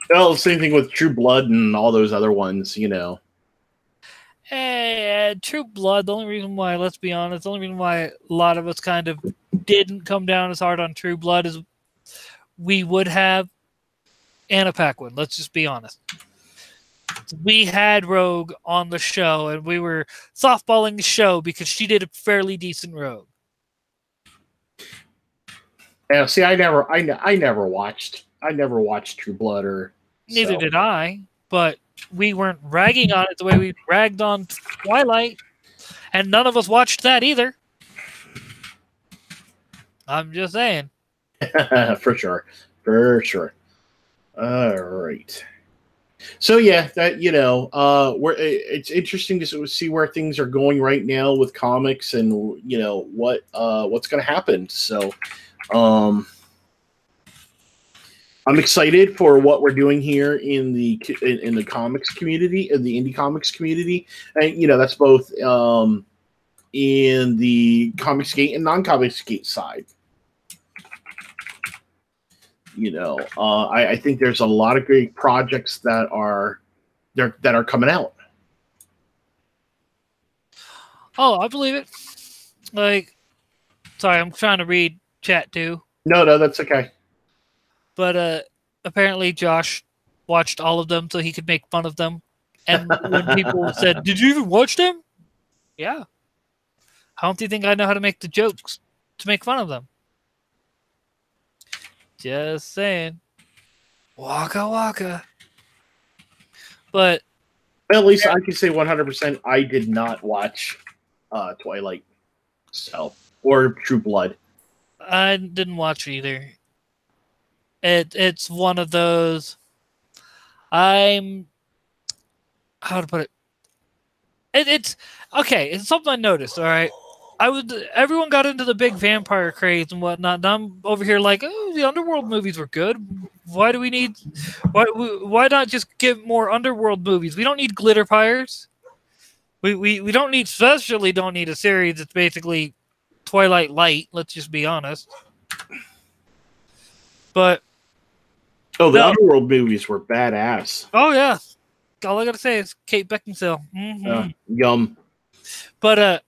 Speaker 1: Well, same thing with True Blood and all those other ones,
Speaker 2: True Blood, the only reason why, let's be honest, the only reason why a lot of us kind of didn't come down as hard on True Blood as we would have Anna Paquin. Let's just be honest. We had Rogue on the show, and we were softballing the show because she did a fairly decent Rogue.
Speaker 1: Yeah, see, I never watched True Blood, or
Speaker 2: neither did I, but we weren't ragging on it the way we ragged on Twilight, and none of us watched that either. I'm just saying.
Speaker 1: For sure. All right. So yeah, that it's interesting to see where things are going right now with comics, and what's going to happen. So, I'm excited for what we're doing here in the comics community, in the indie comics community, and that's both in the Comicsgate and non-Comicsgate side. I think there's a lot of great projects that are coming out.
Speaker 2: Oh, I believe it. Like, sorry, I'm trying to read chat too.
Speaker 1: No, that's okay.
Speaker 2: But apparently Josh watched all of them so he could make fun of them. And when people said, "Did you even watch them?" Yeah. How don't you think I know how to make the jokes to make fun of them? Just saying. Waka waka. But
Speaker 1: at least I can say 100% I did not watch Twilight or True Blood.
Speaker 2: I didn't watch either. It's one of those. How to put it? It's okay. It's something I noticed. All right. Everyone got into the big vampire craze and whatnot. And I'm over here like, oh, the Underworld movies were good. Why do we need? Why not just get more Underworld movies? We don't need glitter pyres. We don't need, especially don't need a series that's basically Twilight Light. Let's just be honest. But
Speaker 1: the Underworld movies were badass.
Speaker 2: Oh yeah, all I gotta say is Kate Beckinsale. Mm-hmm.
Speaker 1: Yum.
Speaker 2: But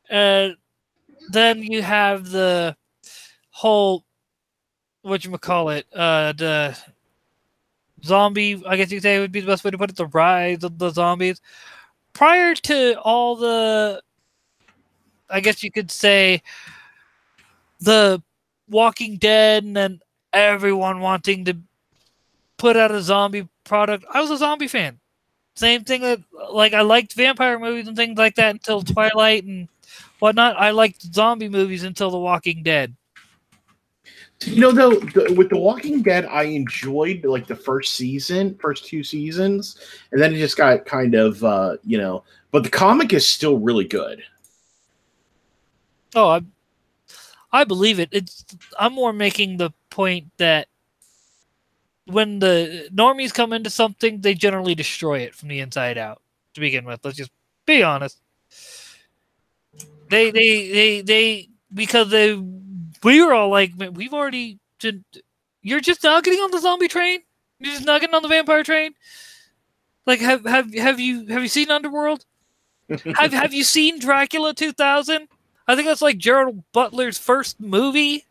Speaker 2: then you have the whole whatchamacallit, the zombie, I guess you could say would be the best way to put it, the rise of the zombies. Prior to all the, I guess you could say, the Walking Dead and then everyone wanting to put out a zombie product, I was a zombie fan. Same thing that, like, I liked vampire movies and things like that until Twilight and whatnot. I liked zombie movies until The Walking Dead.
Speaker 1: Though, with The Walking Dead, I enjoyed like the first two seasons, and then it just got kind of, but the comic is still really good.
Speaker 2: Oh, I believe it. I'm more making the point that when the normies come into something, they generally destroy it from the inside out. to begin with. Let's just be honest. They because we were all like, man, we've already. You're just not getting on the zombie train. You're just not getting on the vampire train. Like, have you seen Underworld? have you seen Dracula 2000? I think that's like Gerald Butler's first movie.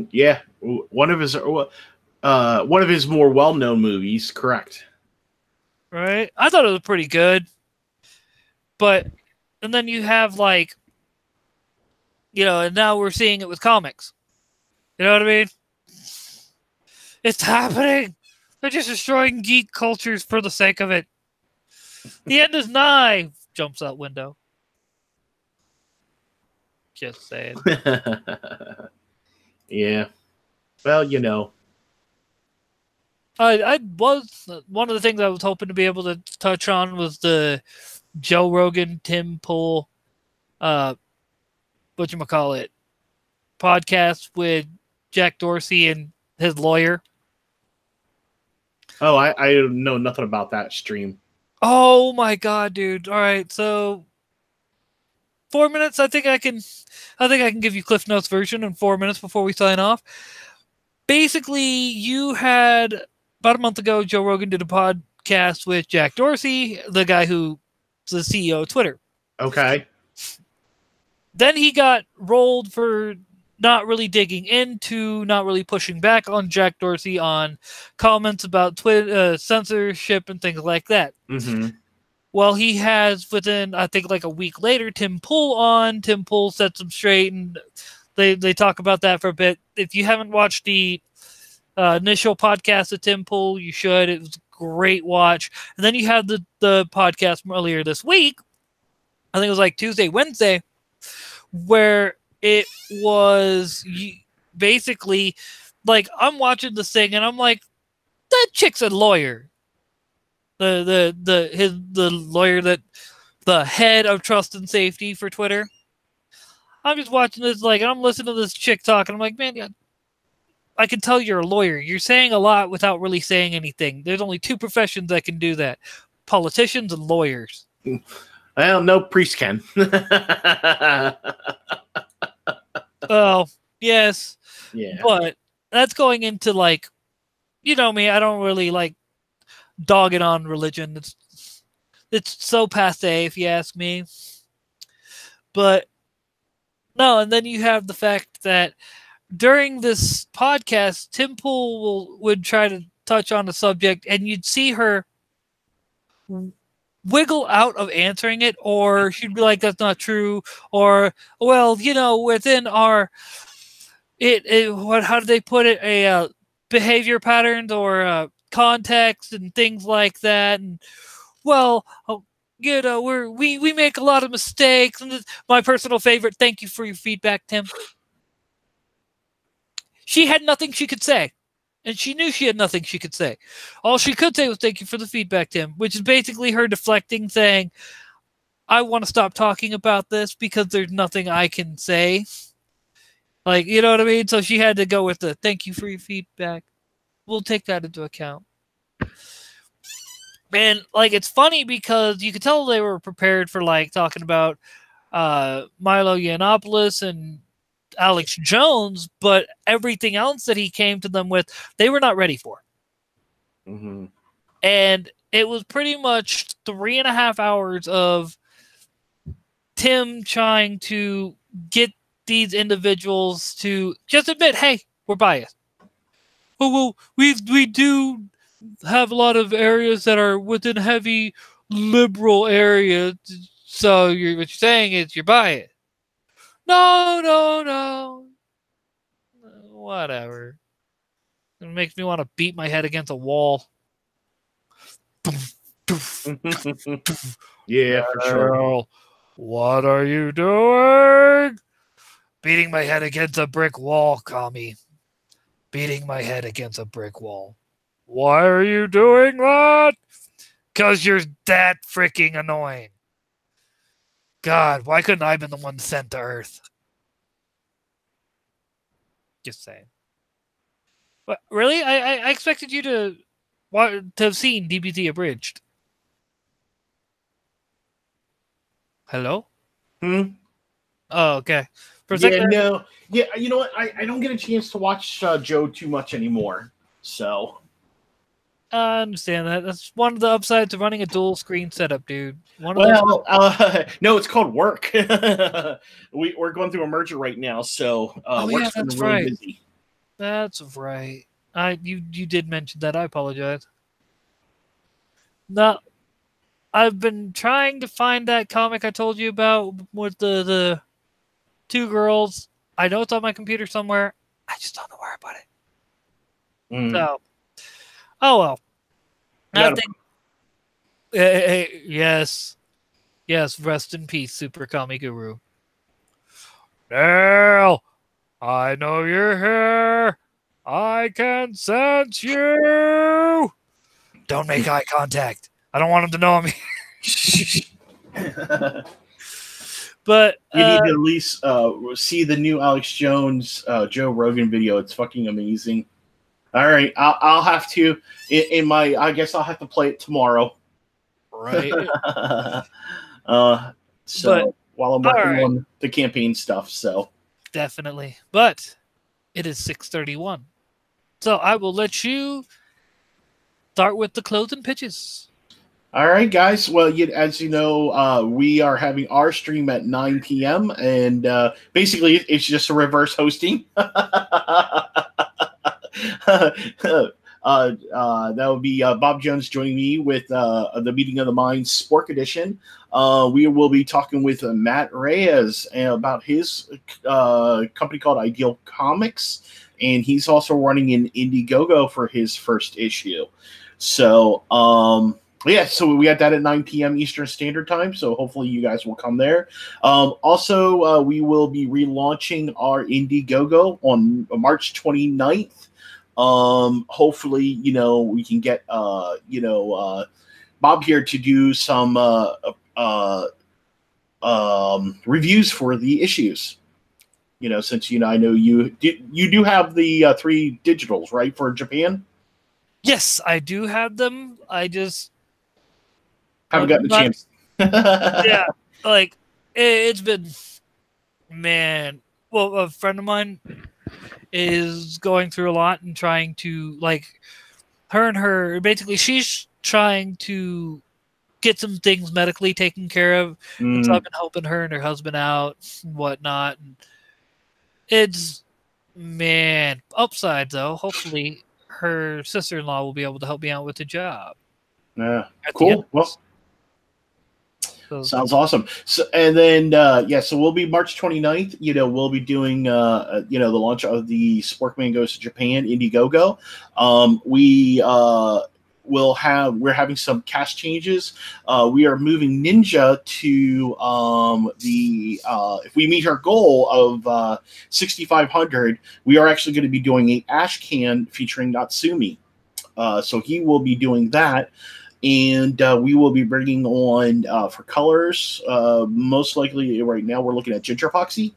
Speaker 1: Yeah, one of his more well-known movies. Correct.
Speaker 2: Right. I thought it was pretty good, but and then you have like, and now we're seeing it with comics. You know what I mean? It's happening. They're just destroying geek cultures for the sake of it. The end is nigh. Jumps out window. Just saying.
Speaker 1: Yeah. Well,
Speaker 2: I was one of the things I was hoping to be able to touch on was the Joe Rogan, Tim Pool, whatchamacallit, podcast with Jack Dorsey and his lawyer.
Speaker 1: Oh, I know nothing about that stream.
Speaker 2: Oh my god, dude! All right, so 4 minutes. I think I can give you Cliff Notes version in 4 minutes before we sign off. Basically, you had about a month ago, Joe Rogan did a podcast with Jack Dorsey, the guy who's the CEO of Twitter.
Speaker 1: Okay. Then
Speaker 2: he got rolled for not really digging into, not really pushing back on Jack Dorsey on comments about censorship and things like that.
Speaker 1: Mm-hmm.
Speaker 2: Well, he has within, I think, like a week later, Tim Pool on. Tim Pool sets him straight, and they talk about that for a bit. If you haven't watched the initial podcast of Tim Pool, you should. It was a great watch. And then you had the podcast earlier this week. I think it was like Tuesday, Wednesday, where it was basically like I'm watching this thing and I'm like, that chick's a lawyer. The lawyer that the head of trust and safety for Twitter. I'm just watching this and I'm listening to this chick talk and I'm like, man, I can tell you're a lawyer. You're saying a lot without really saying anything. There's only two professions that can do that: politicians and lawyers.
Speaker 1: Well, no priest can.
Speaker 2: Well, yes.
Speaker 1: Yeah.
Speaker 2: But that's going into me, I don't really dog it on religion. It's so passe, if you ask me. But no, and then you have the fact that during this podcast, Tim Pool would try to touch on the subject, and you'd see her wiggle out of answering it, or she'd be like, that's not true, or, well, within our how do they put it, behavior patterns or context and things like that, and well, we make a lot of mistakes, and my personal favorite, thank you for your feedback, Tim. She had nothing she could say. And she knew she had nothing she could say. All she could say was, thank you for the feedback, Tim, which is basically her deflecting, saying, I want to stop talking about this because there's nothing I can say. You know what I mean? So she had to go with the, thank you for your feedback. We'll take that into account. And, it's funny because you could tell they were prepared for, talking about Milo Yiannopoulos and Alex Jones, but everything else that he came to them with, they were not ready for.
Speaker 1: Mm-hmm.
Speaker 2: And it was pretty much 3.5 hours of Tim trying to get these individuals to just admit, hey, we're biased. Oh, well, we do have a lot of areas that are within heavy liberal areas, so what you're saying is you're biased. No. Whatever. It makes me want to beat my head against a wall.
Speaker 1: Yeah, for sure.
Speaker 2: What are you doing? Beating my head against a brick wall, Kami. Beating my head against a brick wall. Why are you doing that? Because you're that freaking annoying. God, why couldn't I have been the one sent to Earth? Just saying. But really, I expected you to have seen DBZ Abridged. Hello?
Speaker 1: Hmm?
Speaker 2: Oh, okay. For a
Speaker 1: Yeah,
Speaker 2: second,
Speaker 1: no. Yeah, you know what? I don't get a chance to watch Joe too much anymore. So,
Speaker 2: I understand that. That's one of the upsides of running a dual screen setup, dude. One of those.
Speaker 1: well, no, it's called work. We're going through a merger right now, so
Speaker 2: Oh yeah,
Speaker 1: work's been
Speaker 2: that's
Speaker 1: really
Speaker 2: right.
Speaker 1: busy.
Speaker 2: That's right. You did mention that. I apologize. No, I've been trying to find that comic I told you about with the two girls. I know it's on my computer somewhere. I just don't know where I put it.
Speaker 1: Mm.
Speaker 2: So, oh well.
Speaker 1: You
Speaker 2: I
Speaker 1: got
Speaker 2: think. Yes, yes. Rest in peace, Super Kami Guru. Dale, I know you're here. I can sense you. Don't make eye contact. I don't want him to know I'm here. But
Speaker 1: You need to at least see the new Alex Jones Joe Rogan video. It's fucking amazing. All right, I'll have to in my. I guess I'll have to play it tomorrow.
Speaker 2: right. But
Speaker 1: So while I'm
Speaker 2: all
Speaker 1: working
Speaker 2: right,
Speaker 1: on the campaign stuff, so
Speaker 2: definitely. But it is 6:31, so I will let you start with the closing pitches.
Speaker 1: all right, guys. Well, as you know, we are having our stream at 9 p.m. and basically it's just a reverse hosting. That would be Bob Jones joining me with the Meeting of the Minds Spork Edition. We will be talking with Matt Reyes about his company called Ideal Comics, and he's also running an Indiegogo for his first issue. So, yeah, so we got that at 9 p.m. Eastern Standard Time, so hopefully you guys will come there. Also, we will be relaunching our Indiegogo on March 29th. Hopefully, we can get, Bob here to do some reviews for the issues. Since, I know you do have the 3 digitals, right, for Japan?
Speaker 2: Yes, I do have them. I just
Speaker 1: Haven't gotten a chance.
Speaker 2: Yeah, like it's been, man. Well, a friend of mine is going through a lot and trying to her basically she's trying to get some things medically taken care of. And so I've been helping her and her husband out and whatnot. And it's, man, upside though. Hopefully her sister-in-law will be able to help me out with the job.
Speaker 1: Yeah,
Speaker 2: At the end
Speaker 1: cool.
Speaker 2: of
Speaker 1: Well,
Speaker 2: this. So,
Speaker 1: sounds awesome. So, and then, so we'll be March 29th. We'll be doing, the launch of the Sporkman Goes to Japan Indiegogo. We're having some cash changes. We are moving Ninja to if we meet our goal of 6,500, we are actually going to be doing a Ash Can featuring Natsumi. So he will be doing that. And we will be bringing on for colors. Most likely, right now we're looking at Ginger Foxy.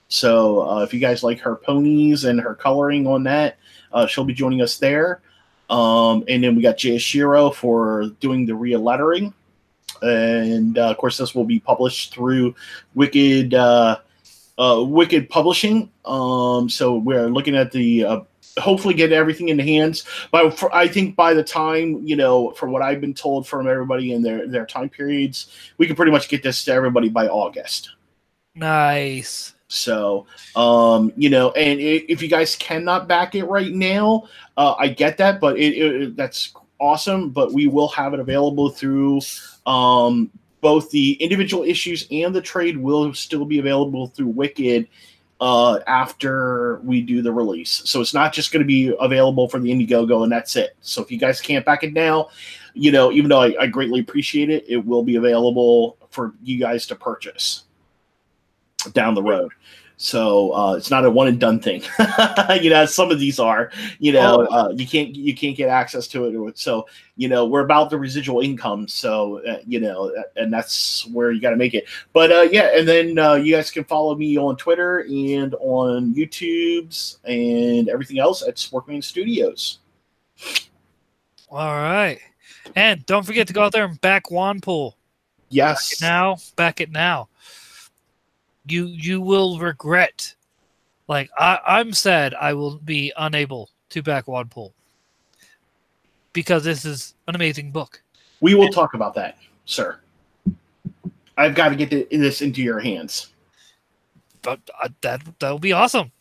Speaker 1: So if you guys like her ponies and her coloring on that, she'll be joining us there. And then we got Jayashiro for doing the re-lettering. And of course, this will be published through Wicked Publishing. So we're looking at the hopefully get everything in the hands. But I think by the time, from what I've been told from everybody in their time periods, we can pretty much get this to everybody by August.
Speaker 2: nice.
Speaker 1: So, and if you guys cannot back it right now, I get that, but that's awesome. But we will have it available through both the individual issues and the trade will still be available through Wicked after we do the release. So it's not just going to be available for the Indiegogo and that's it. So if you guys can't back it now, even though I greatly appreciate it, it will be available for you guys to purchase down the road. So it's not a one and done thing. Some of these are, you can't get access to it. So, we're about the residual income. So, and that's where you got to make it. But and then you guys can follow me on Twitter and on YouTube's and everything else at Sporkman Studios.
Speaker 2: All right. And don't forget to go out there and back Wanpool.
Speaker 1: Yes.
Speaker 2: Back it now. You will regret. Like I'm sad I will be unable to back Wadpool because this is an amazing book.
Speaker 1: We will talk about that, sir. I've got to get this into your hands.
Speaker 2: But that'll be awesome.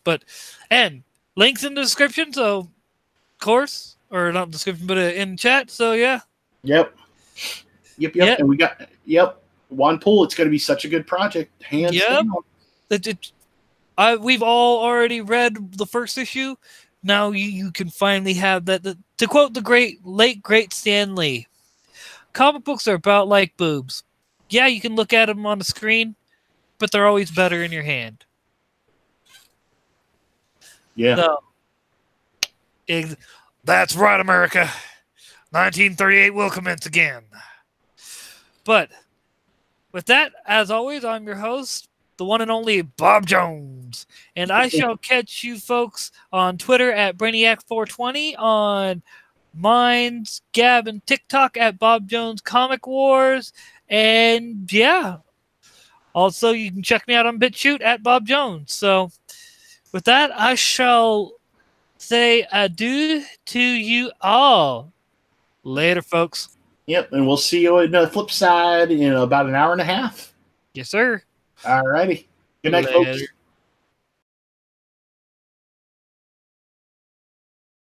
Speaker 2: And links in the description. So, of course, or not description, but in chat. So yeah.
Speaker 1: Yep. And we got Wadpool. It's going to be such a good project. Hands down.
Speaker 2: We've all already read the first issue. Now you can finally have that. To quote the late great Stan Lee, comic books are about like boobs. Yeah, you can look at them on the screen, but they're always better in your hand.
Speaker 1: Yeah.
Speaker 2: So, that's right, America. 1938 will commence again. But with that, as always, I'm your host, the one and only Bob Jones. And I shall catch you folks on Twitter at Brainiac420, on Minds, Gab, and TikTok at Bob Jones Comic Wars. And yeah, also you can check me out on BitChute at Bob Jones. So with that, I shall say adieu to you all. Later, folks.
Speaker 1: Yep, and we'll see you on the flip side in about an hour and a half.
Speaker 2: Yes, sir.
Speaker 1: All righty. Good night, folks.